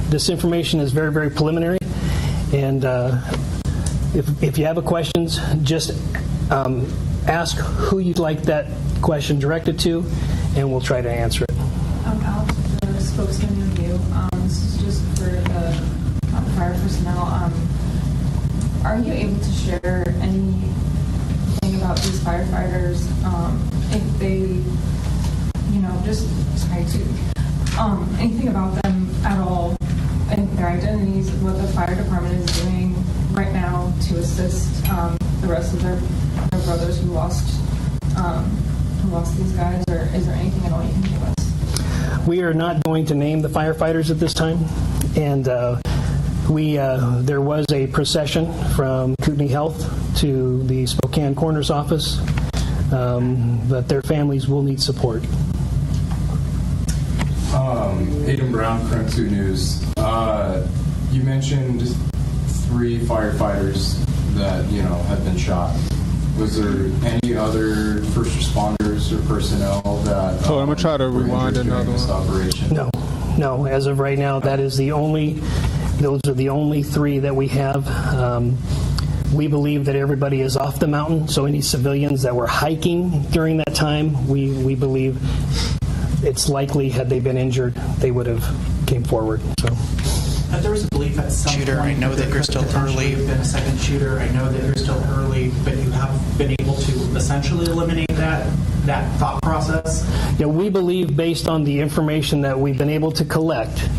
this information is very, very preliminary. And if you have a questions, just ask who you'd like that question directed to, and we'll try to answer it. Alex, the spokesman review. This is just for the fire personnel. Are you able to share anything about these firefighters? If they, just try to, anything about them at all, and their identities, what the fire department is doing right now to assist the rest of their brothers who lost who lost these guys, or is there anything at all you can give us? We are not going to name the firefighters at this time, and there was a procession from Kootenai Health to the Spokane Coroner's Office, but their families will need support. Hayden Brown, Current 2 News. You mentioned 3 firefighters that have been shot. Was there any other first responders or personnel that? Oh, I'm gonna try to rewind another one. Operation? No. As of right now, that is those are the only 3 that we have. We believe that everybody is off the mountain, so any civilians that were hiking during that time, we believe it's likely, had they been injured, they would have came forward. So. There was a belief at some point I know that you're still early. Been a second shooter. I know that you're still early, but you have been able to essentially eliminate that thought process. Yeah, we believe, based on the information that we've been able to collect,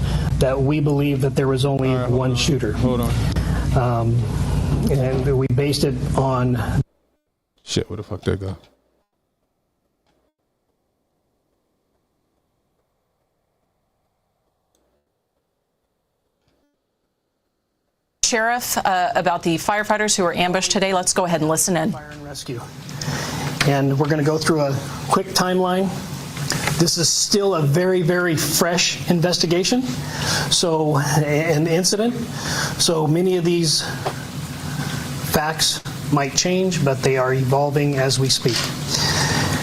that we believe that there was only one shooter. Hold on. And we based it on. Shit, where the fuck that go? Sheriff, about the firefighters who were ambushed today. Let's go ahead and listen in. Fire and rescue. And we're going to go through a quick timeline. This is still a very, very fresh investigation, and incident. So many of these facts might change, but they are evolving as we speak.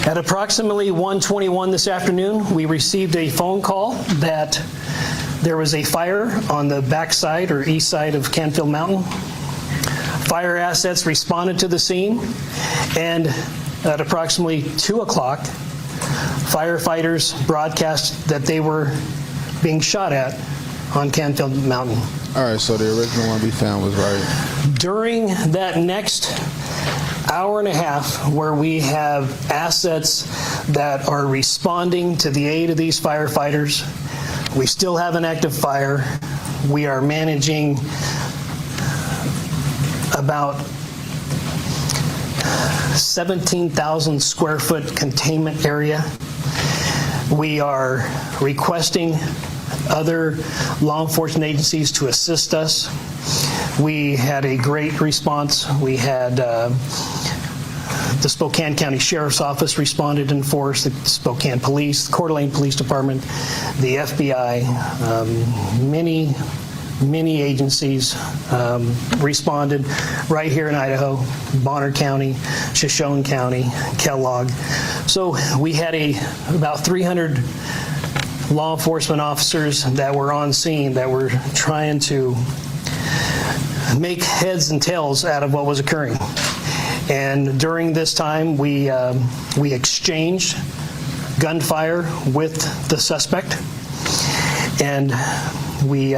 At approximately 1:21 this afternoon, we received a phone call that there was a fire on the backside or east side of Canfield Mountain. Fire assets responded to the scene, and at approximately 2 o'clock, firefighters broadcast that they were being shot at on Canfield Mountain. All right, so the original one we found was right. During that next hour and a half, where we have assets that are responding to the aid of these firefighters, we still have an active fire. We are managing about 17,000 square foot containment area. We are requesting other law enforcement agencies to assist us. We had a great response. We had the Spokane County Sheriff's Office responded in force, the Spokane Police, the Coeur d'Alene Police Department, the FBI, many agencies responded right here in Idaho, Bonner County, Shoshone County, Kellogg. So we had about 300 law enforcement officers that were on scene that were trying to make heads and tails out of what was occurring. And during this time, we exchanged gunfire with the suspect, and we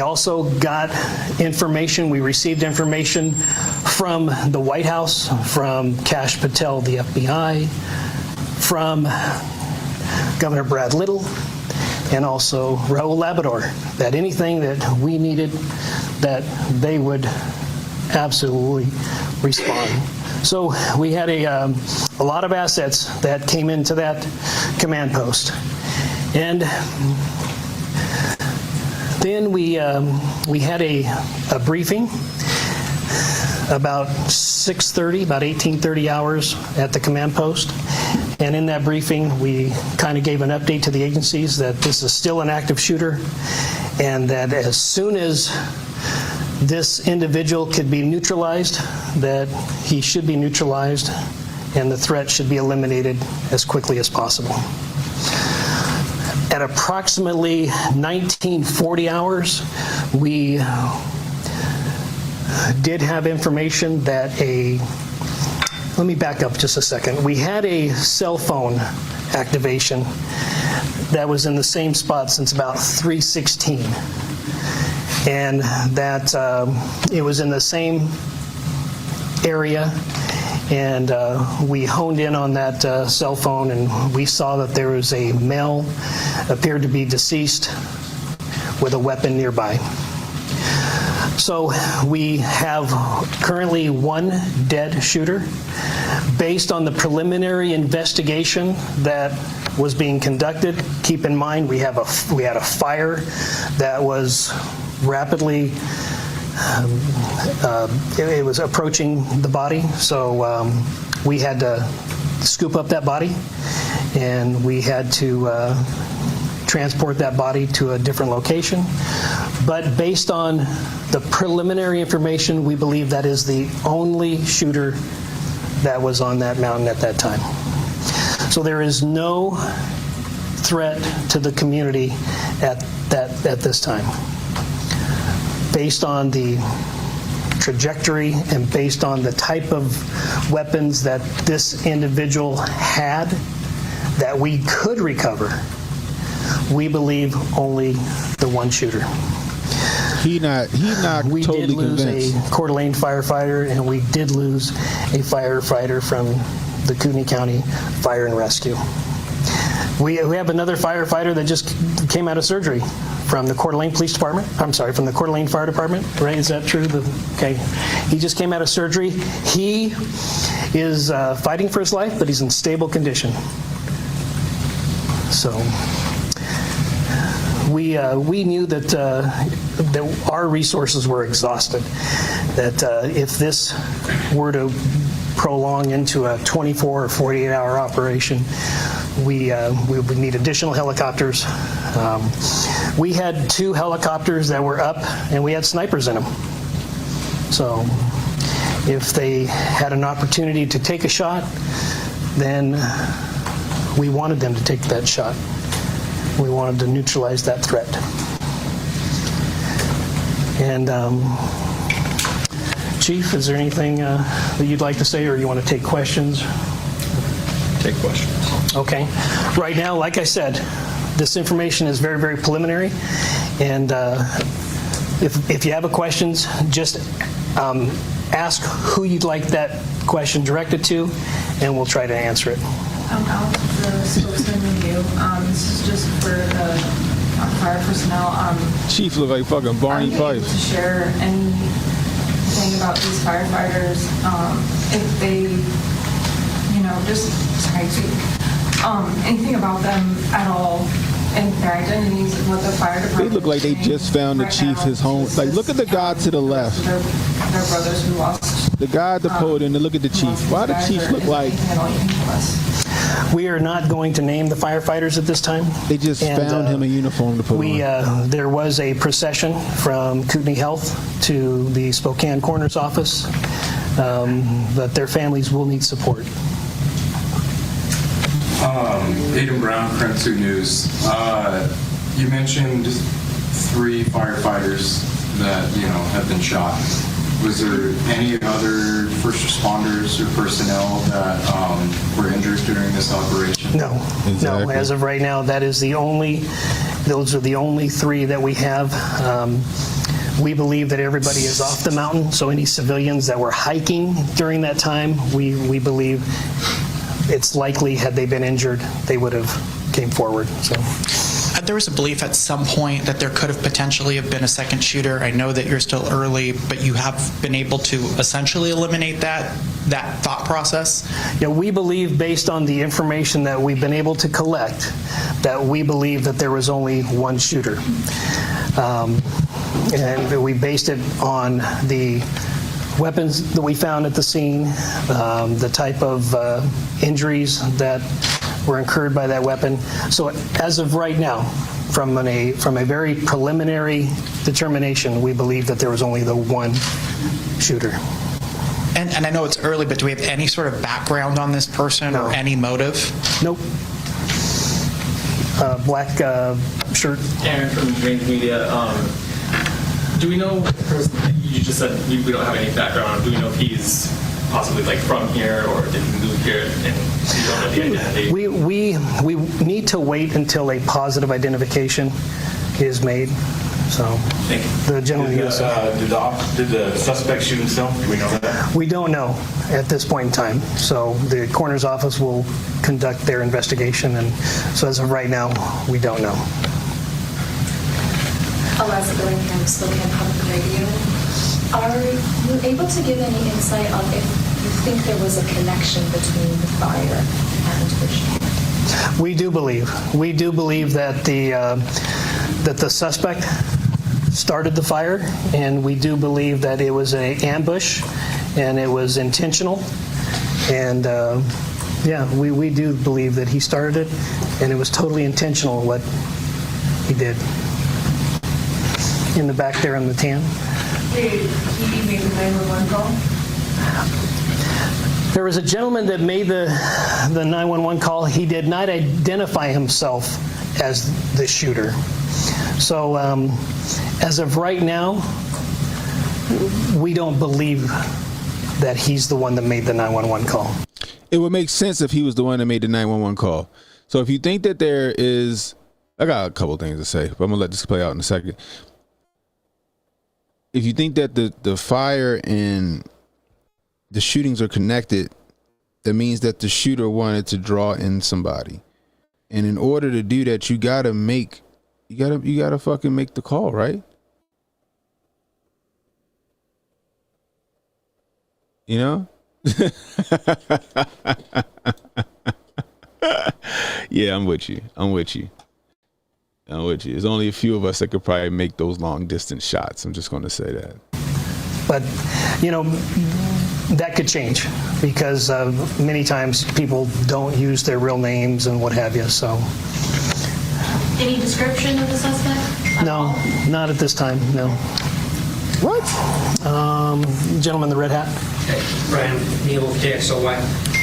also got information. We received information from the White House, from Kash Patel, the FBI, from Governor Brad Little, and also Raul Labrador, that anything that we needed, that they would absolutely respond. So we had a lot of assets that came into that command post. And then we had a briefing about 6:30, about 18:30 hours at the command post. And in that briefing, we kind of gave an update to the agencies that this is still an active shooter, and that as soon as this individual could be neutralized, that he should be neutralized, and the threat should be eliminated as quickly as possible. At approximately 1940 hours, we did have information that let me back up just a second. We had a cell phone activation that was in the same spot since about 3:16. And that it was in the same area, and we honed in on that cell phone, and we saw that there was a male, appeared to be deceased, with a weapon nearby. So we have currently one dead shooter. Based on the preliminary investigation that was being conducted, keep in mind we had a fire that was rapidly it was approaching the body, so we had to scoop up that body, and we had to transport that body to a different location. But based on the preliminary information, we believe that is the only shooter that was on that mountain at that time. So there is no threat to the community at this time. Based on the trajectory and based on the type of weapons that this individual had that we could recover, we believe only the one shooter. He not we totally did lose convinced. a Coeur d'Alene firefighter, and we did lose a firefighter from the Kootenai County Fire and Rescue. We have another firefighter that just came out of surgery from the Coeur d'Alene Police Department. I'm sorry, from the Coeur d'Alene Fire Department, right? Is that true? Okay. He just came out of surgery. He is fighting for his life, but he's in stable condition. So we knew that our resources were exhausted, that if this were to prolong into a 24 or 48-hour operation, we would need additional helicopters. We had 2 helicopters that were up, and we had snipers in them. So if they had an opportunity to take a shot, then we wanted them to take that shot. We wanted to neutralize that threat. And Chief, is there anything that you'd like to say, or you want to take questions? Take questions. Okay. Right now, like I said, this information is very, very preliminary, and if you have questions, just ask who you'd like that question directed to, and we'll try to answer it. Alex, the spokesman review. This is just for the fire personnel. Chief look like fucking Barney Fife. Are you able to share anything about these firefighters? If they, anything about them at all? And their identities, what the fire department. They look like they just found the chief his home. Like, look at the guy to the left. Their brothers who lost. The guy at the podium, and look at the chief. Why the chief look like? We are not going to name the firefighters at this time. They just found him a uniform to put on. There was a procession from Kootenai Health to the Spokane Coroner's office, but their families will need support. Aiden Brown, Coeur News. You mentioned 3 firefighters that have been shot. Was there any other first responders or personnel that were injured during this operation? No, exactly. No. As of right now, those are the only 3 that we have. We believe that everybody is off the mountain, so any civilians that were hiking during that time, we believe it's likely, had they been injured, they would have came forward. So. There was a belief at some point that there could have potentially have been a second shooter. I know that you're still early, but you have been able to essentially eliminate that thought process? Yeah, we believe, based on the information that we've been able to collect, that we believe that there was only one shooter. And we based it on the weapons that we found at the scene, the type of injuries that were incurred by that weapon. So as of right now, from a very preliminary determination, we believe that there was only the one shooter. And I know it's early, but do we have any sort of background on this person or any motive? Nope. Black shirt. Aaron from Range Media. Do we know, you just said we don't have any background, do we know if he's possibly from here, or did he move here and you don't know the identity? We need to wait until a positive identification is made. So Thank you. The gentleman did the suspect shoot himself? Do we know that? We don't know at this point in time. So the coroner's office will conduct their investigation, and so as of right now, we don't know. Eliza Billingham, Spokane Public Radio. Are you able to give any insight on if you think there was a connection between the fire and the shooting? We do believe that the suspect started the fire, and we do believe that it was an ambush and it was intentional. And yeah, we do believe that he started it, and it was totally intentional what he did. In the back there on the tan. Did he make the 911 call? There was a gentleman that made the 911 call. He did not identify himself as the shooter. So as of right now, we don't believe that he's the one that made the 911 call. It would make sense if he was the one that made the 911 call. So if you think that there is, I got a couple things to say, but I'm gonna let this play out in a second. If you think that the fire and the shootings are connected, that means that the shooter wanted to draw in somebody. And in order to do that, you gotta fucking make the call, right? You know? Yeah, I'm with you. There's only a few of us that could probably make those long distance shots. I'm just going to say that. But, you know, that could change because many times people don't use their real names and what have you, so. Any description of the suspect? No, not at this time, no. What? Gentleman in the red hat. Okay. Brian Neal with KXOY.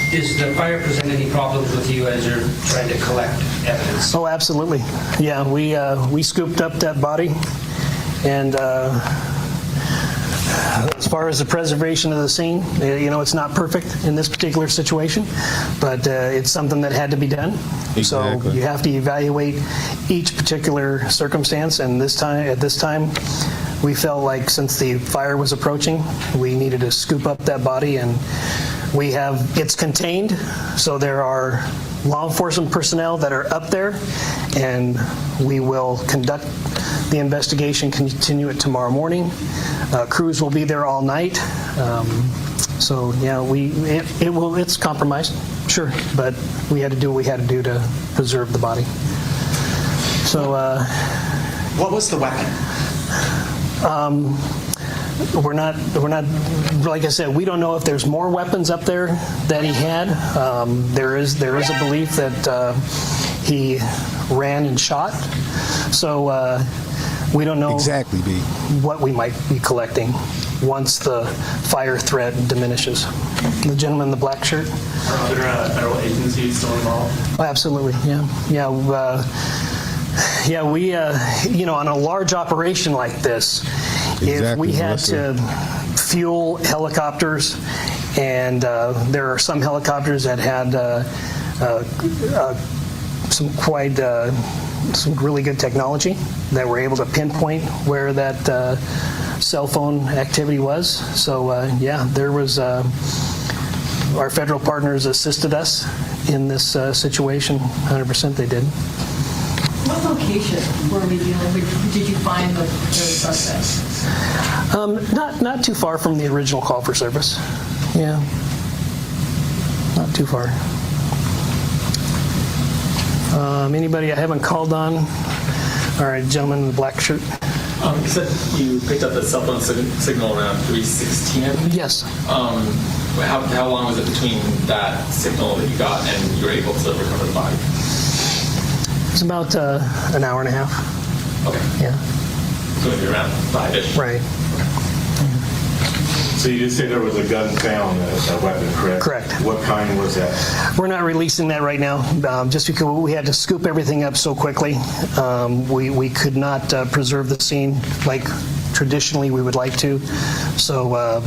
Does the fire present any problems with you as you're trying to collect evidence? Oh, absolutely. Yeah, we scooped up that body, and as far as the preservation of the scene, you know, it's not perfect in this particular situation, but it's something that had to be done. Exactly. So you have to evaluate each particular circumstance, and at this time, we felt like since the fire was approaching, we needed to scoop up that body, and it's contained, so there are law enforcement personnel that are up there, and we will conduct the investigation, continue it tomorrow morning. Crews will be there all night. So yeah, it's compromised, sure, but we had to do what we had to do to preserve the body. So what was the weapon? We're not, like I said, we don't know if there's more weapons up there that he had. There is a belief that he ran and shot. So we don't know exactly what we might be collecting once the fire threat diminishes. The gentleman in the black shirt. Are other federal agencies still involved? Oh, absolutely, yeah. We, you know, on a large operation like this, if we had to fuel helicopters, and there are some helicopters that had some really good technology that were able to pinpoint where that cell phone activity was. So yeah, there was our federal partners assisted us in this situation. 100% they did. What location were we dealing with? Did you find the suspect? Not too far from the original call for service. Yeah, not too far. Anybody I haven't called on? All right, gentleman in the black shirt. You said you picked up the cell phone signal around 3:16. Yes. How long was it between that signal that you got and you were able to recover the body? It's about an hour and a half. Okay. Yeah. So maybe around 5-ish. Right. So you did say there was a gun found, a weapon, correct? Correct. What kind was that? We're not releasing that right now, just because we had to scoop everything up so quickly. We could not preserve the scene like traditionally we would like to. So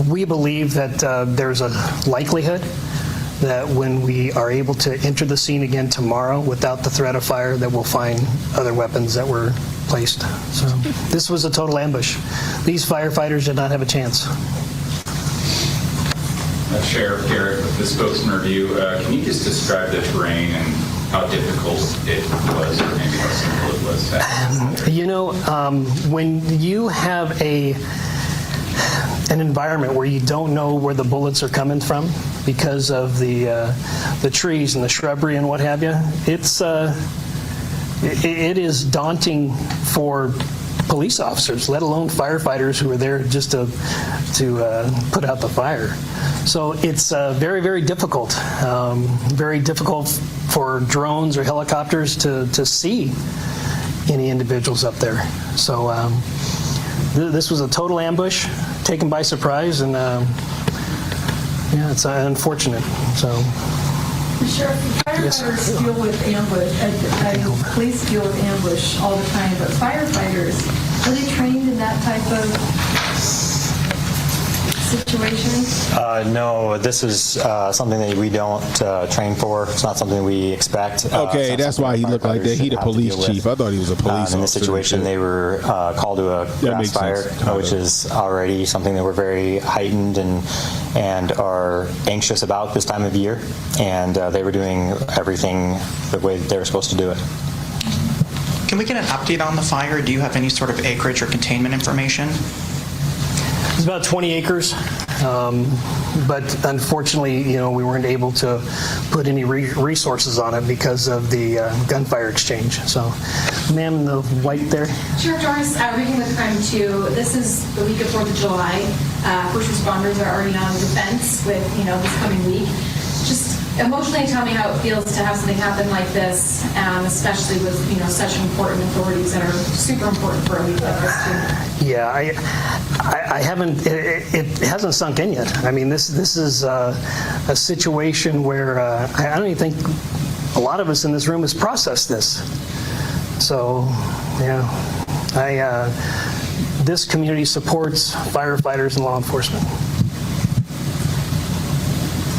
we believe that there's a likelihood that when we are able to enter the scene again tomorrow without the threat of fire, that we'll find other weapons that were placed. So this was a total ambush. These firefighters did not have a chance. Sheriff Garrett with the spokesman review. Can you just describe the terrain and how difficult it was, or maybe how simple it was? You know, when you have a an environment where you don't know where the bullets are coming from because of the trees and the shrubbery and what have you. It is daunting for police officers, let alone firefighters who are there just to put out the fire. So it's very, very difficult. Very difficult for drones or helicopters to see any individuals up there. So this was a total ambush, taken by surprise, and yeah, it's unfortunate. So. Sheriff, firefighters deal with ambush. Police deal with ambush all the time, but firefighters, are they trained in that type of situation? No, this is something that we don't train for. It's not something we expect. Okay, that's why he looked like that. He the police chief. I thought he was a police officer. In this situation, they were called to a grass fire, which is already something that we're very heightened and are anxious about this time of year. And they were doing everything the way that they were supposed to do it. Can we get an update on the fire? Do you have any sort of acreage or containment information? It's about 20 acres, but unfortunately, we weren't able to put any resources on it because of the gunfire exchange. So, ma'am in the white there. Sheriff Doris, Reading with Crime 2. This is the week of 4th of July. First responders are already on the defense with, this coming week. Just emotionally tell me how it feels to have something happen like this, especially with, such important authorities that are super important for a week like this too. Yeah, I haven't, it hasn't sunk in yet. I mean, this is a situation where I don't even think a lot of us in this room has processed this. So, yeah, this community supports firefighters and law enforcement.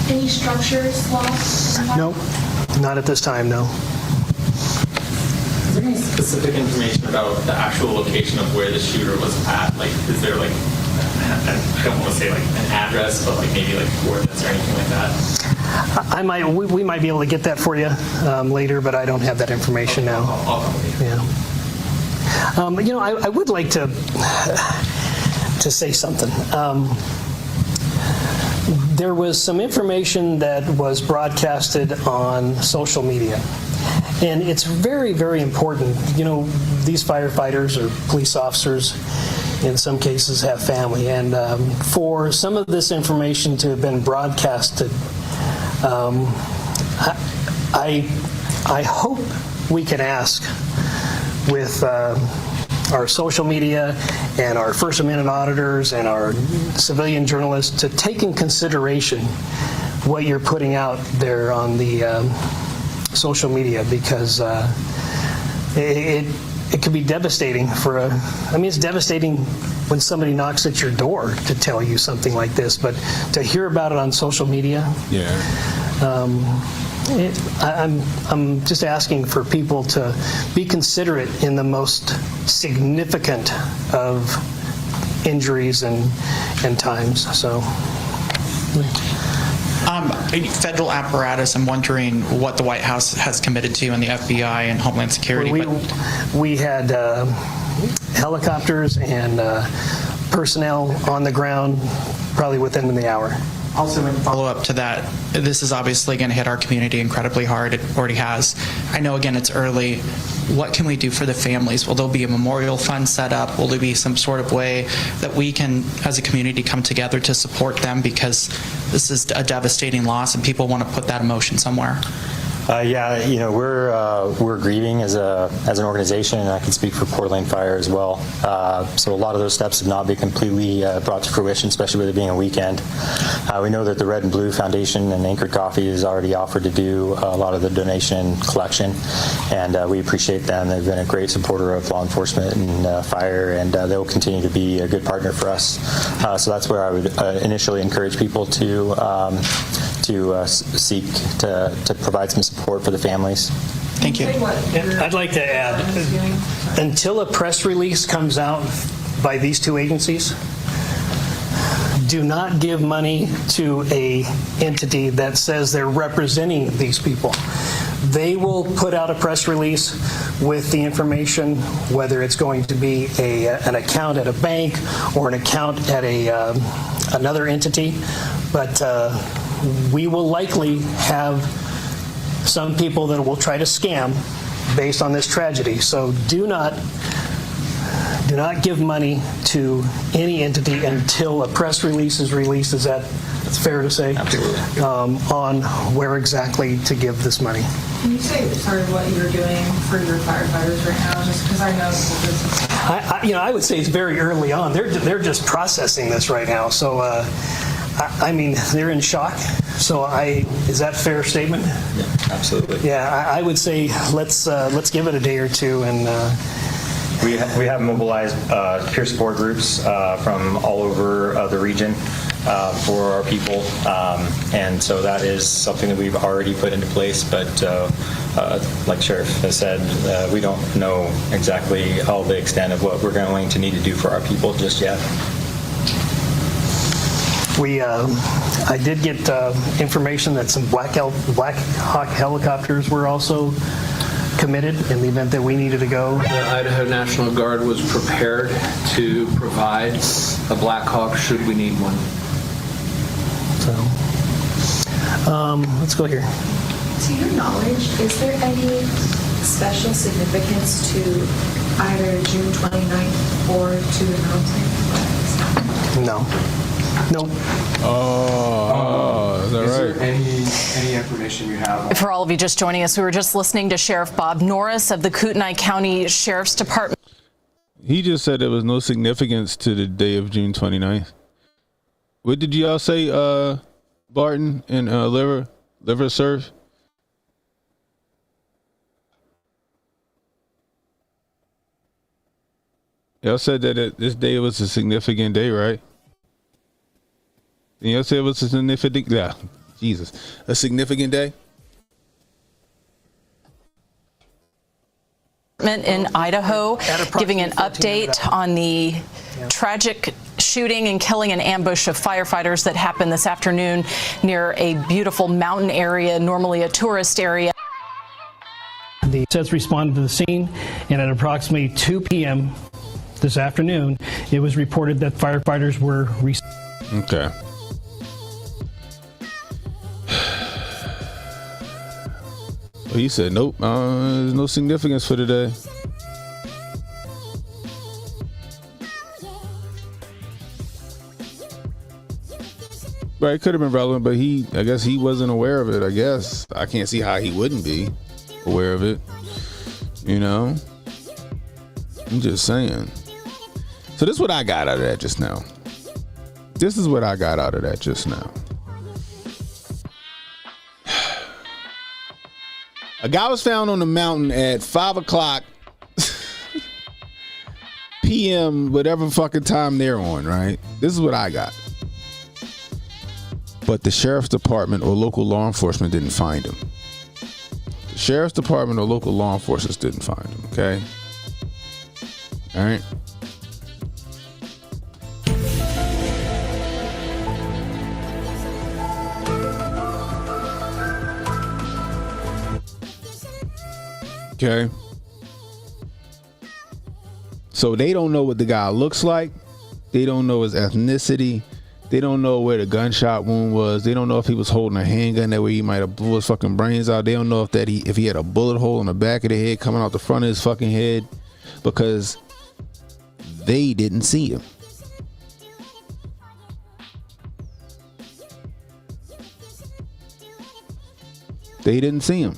Any structures lost? No, not at this time, no. Is there any specific information about the actual location of where the shooter was at? Like, is there I don't want to say an address, but maybe coordinates or anything like that? We might be able to get that for you later, but I don't have that information now. Yeah. I would like to say something. There was some information that was broadcasted on social media. And it's very, very important. These firefighters or police officers, in some cases, have family. And for some of this information to have been broadcasted, I hope we can ask with our social media and our First Amendment auditors and our civilian journalists to take in consideration what you're putting out there on the social media, because it can be devastating it's devastating when somebody knocks at your door to tell you something like this, but to hear about it on social media, I'm just asking for people to be considerate in the most significant of injuries and times. So. Federal apparatus, I'm wondering what the White House has committed to, and the FBI and Homeland Security. We had helicopters and personnel on the ground probably within the hour. Also, in follow-up to that, this is obviously going to hit our community incredibly hard. It already has. I know, again, it's early. What can we do for the families? Will there be a memorial fund set up? Will there be some sort of way that we can, as a community, come together to support them? Because this is a devastating loss, and people want to put that emotion somewhere. We're grieving as an organization, and I can speak for Coeur d'Alene Fire as well. So a lot of those steps have not been completely brought to fruition, especially with it being a weekend. We know that the Red and Blue Foundation and Anchored Coffee has already offered to do a lot of the donation collection, and we appreciate them. They've been a great supporter of law enforcement and fire, and they will continue to be a good partner for us. So that's where I would initially encourage people to seek to provide some support for the families. Thank you. I'd like to add, until a press release comes out by these two agencies, do not give money to a entity that says they're representing these people, They will put out a press release with the information, whether it's going to be an account at a bank or an account at another entity. But we will likely have some people that will try to scam based on this tragedy. So do not give money to any entity until a press release is released. Is that fair to say? Absolutely. On where exactly to give this money. Can you say sort of what you're doing for your firefighters right now? Just because I know this is... I would say it's very early on. They're just processing this right now. So, I mean, they're in shock. So, is that a fair statement? Yeah, absolutely. Yeah, I would say let's give it a day or two and. We have mobilized peer support groups from all over the region for our people, and so that is something that we've already put into place. But like Sheriff has said, we don't know exactly all the extent of what we're going to need to do for our people just yet. I did get information that some Black Hawk helicopters were also committed in the event that we needed to go. The Idaho National Guard was prepared to provide a Black Hawk should we need one. So, let's go here. To your knowledge, is there any special significance to either June 29th or to the mountain? No. Nope. Oh, is that Is right? there any information you have? For all of you just joining us, we were just listening to Sheriff Bob Norris of the Kootenai County Sheriff's Department. He just said there was no significance to the day of June 29th. What did y'all say, Barton and Liver Surf? Y'all said that this day was a significant day, right? And y'all said it was a significant, a significant day? In Idaho, giving an update on the tragic shooting and killing and ambush of firefighters that happened this afternoon near a beautiful mountain area, normally a tourist area. The sets responded to the scene, and at approximately 2 p.m. this afternoon, it was reported that firefighters were... Okay. Well, he said, nope, there's no significance for today. Right, it could have been relevant, but I guess he wasn't aware of it, I guess. I can't see how he wouldn't be aware of it. You know? I'm just saying. So this is what I got out of that just now. This is what I got out of that just now. A guy was found on the mountain at 5 o'clock p.m., whatever fucking time they're on, right? This is what I got. But the sheriff's department or local law enforcement didn't find him. The sheriff's department or local law enforcement didn't find him, okay? All right? Okay. So they don't know what the guy looks like. They don't know his ethnicity. They don't know where the gunshot wound was. They don't know if he was holding a handgun that way he might have blew his fucking brains out. They don't know if he had a bullet hole in the back of the head coming out the front of his fucking head, because they didn't see him. They didn't see him.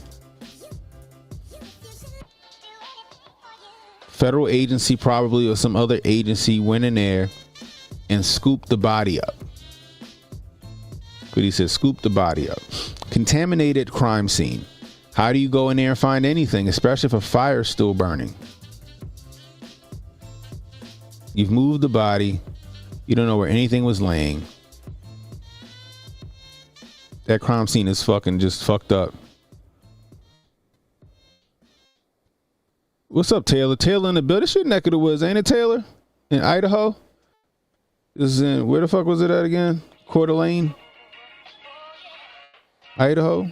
Federal agency probably or some other agency went in there and scooped the body up. But he said scoop the body up. Contaminated crime scene. How do you go in there and find anything, especially if a fire's still burning? You've moved the body. You don't know where anything was laying. That crime scene is fucking just fucked up. What's up, Taylor? Taylor in the building. This your neck of the woods, ain't it, Taylor? In Idaho? This is in, where the fuck was it at again? Coeur d'Alene? Idaho?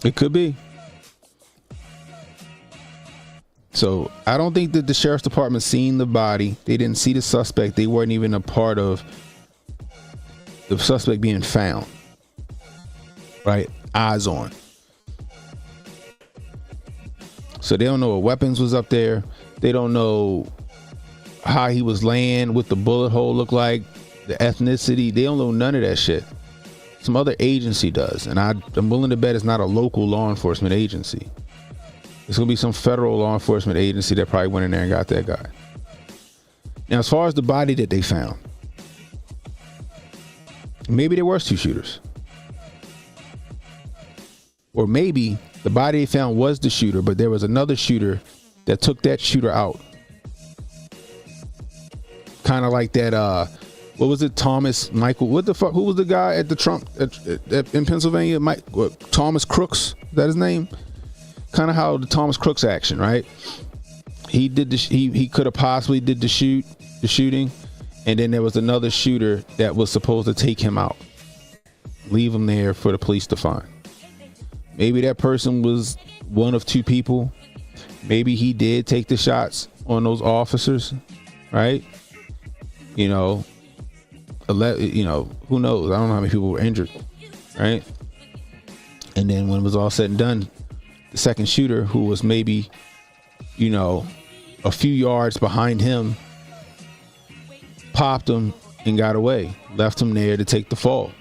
It could be. So I don't think that the sheriff's department seen the body. They didn't see the suspect. They weren't even a part of the suspect being found. Right? Eyes on. So they don't know what weapons was up there. They don't know how he was laying, what the bullet hole looked like, the ethnicity. They don't know none of that shit. Some other agency does. And I'm willing to bet it's not a local law enforcement agency. It's going to be some federal law enforcement agency that probably went in there and got that guy. Now, as far as the body that they found, maybe there was two shooters. Or maybe the body they found was the shooter, but there was another shooter that took that shooter out. Kind of like that, what was it? Thomas Michael, what the fuck? Who was the guy at the Trump in Pennsylvania? Thomas Crooks, is that his name? Kind of how the Thomas Crooks action, right? He did he could have possibly did the shooting, and then there was another shooter that was supposed to take him out, leave him there for the police to find. Maybe that person was one of two people. Maybe he did take the shots on those officers, right? You know, who knows? I don't know how many people were injured, right? And then when it was all said and done, the second shooter, who was maybe, a few yards behind him, popped him and got away, left him there to take the fall.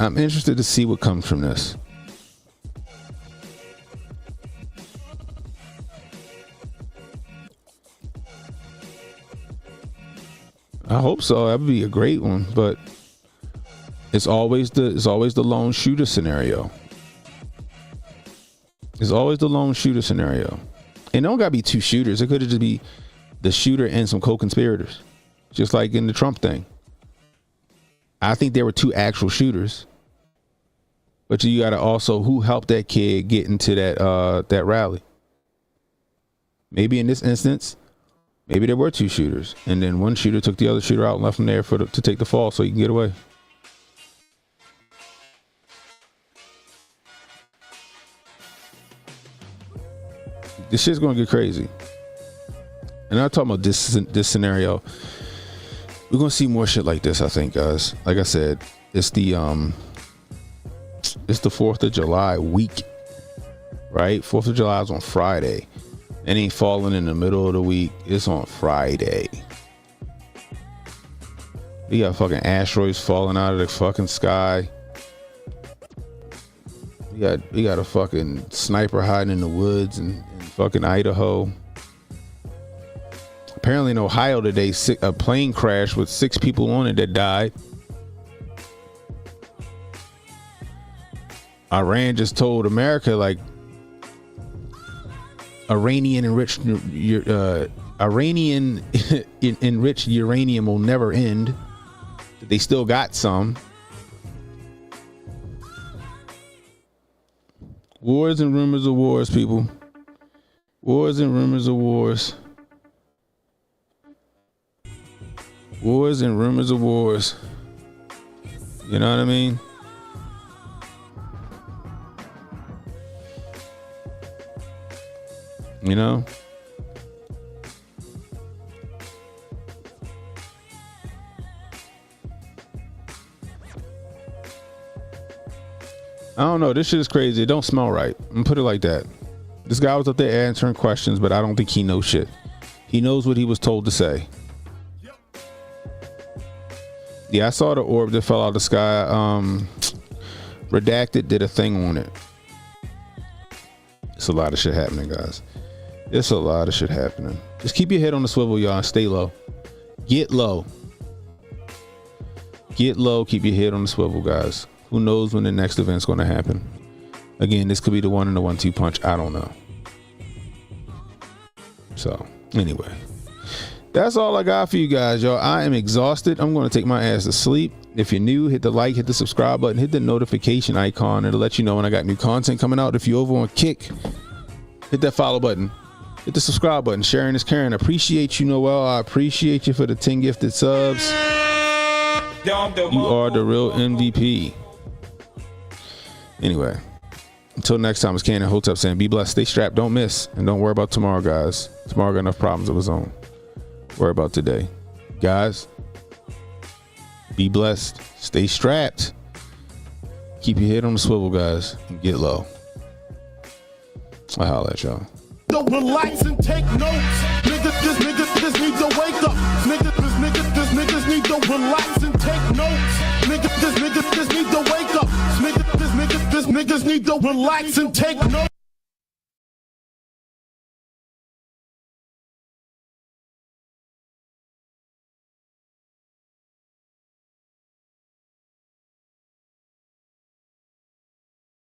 I'm interested to see what comes from this. I hope so. That would be a great one, but it's always the lone shooter scenario. It's always the lone shooter scenario. And it don't gotta be two shooters. It could just be the shooter and some co-conspirators, just like in the Trump thing. I think there were two actual shooters, but you gotta also who helped that kid get into that rally. Maybe in this instance, maybe there were two shooters, and then one shooter took the other shooter out and left him there to take the fall so he can get away. This shit's gonna get crazy. And I'm talking about this scenario. We're gonna see more shit like this, I think, guys. Like I said, it's the 4th of July week, right? 4th of July is on Friday. It ain't falling in the middle of the week. It's on Friday. We got fucking asteroids falling out of the fucking sky. We got a fucking sniper hiding in the woods in fucking Idaho. Apparently in Ohio today, a plane crashed with 6 people on it that died. Iran just told America, like, Iranian enriched uranium will never end. They still got some. Wars and rumors of wars, people. Wars and rumors of wars. Wars and rumors of wars. You know what I mean? You know? I don't know. This shit is crazy. It don't smell right. I'm gonna put it like that. This guy was up there answering questions, but I don't think he knows shit. He knows what he was told to say. Yeah, I saw the orb that fell out of the sky. Redacted did a thing on it. It's a lot of shit happening, guys. It's a lot of shit happening. Just keep your head on the swivel, y'all, and stay low. Get low. Get low. Keep your head on the swivel, guys. Who knows when the next event's going to happen? Again, this could be the one in the 1-2 punch. I don't know. So, anyway. That's all I got for you guys, y'all. I am exhausted. I'm going to take my ass to sleep. If you're new, hit the like, hit the subscribe button, hit the notification icon. It'll let you know when I got new content coming out. If you're over on Kick, hit that follow button. Hit the subscribe button. Sharing is caring. Appreciate you, Noel. I appreciate you for the 10 gifted subs. You are the real MVP. Anyway, until next time, it's Cannon Hotep saying be blessed, stay strapped, don't miss, and don't worry about tomorrow, guys. Tomorrow got enough problems of its own. Worry about today. Guys, be blessed, stay strapped. Keep your head on the swivel, guys, and get low. I'll holler at y'all. Relax and take notes. Niggas need to wake up. Niggas need to relax and take notes. Niggas need to wake up. Niggas need to relax and take notes.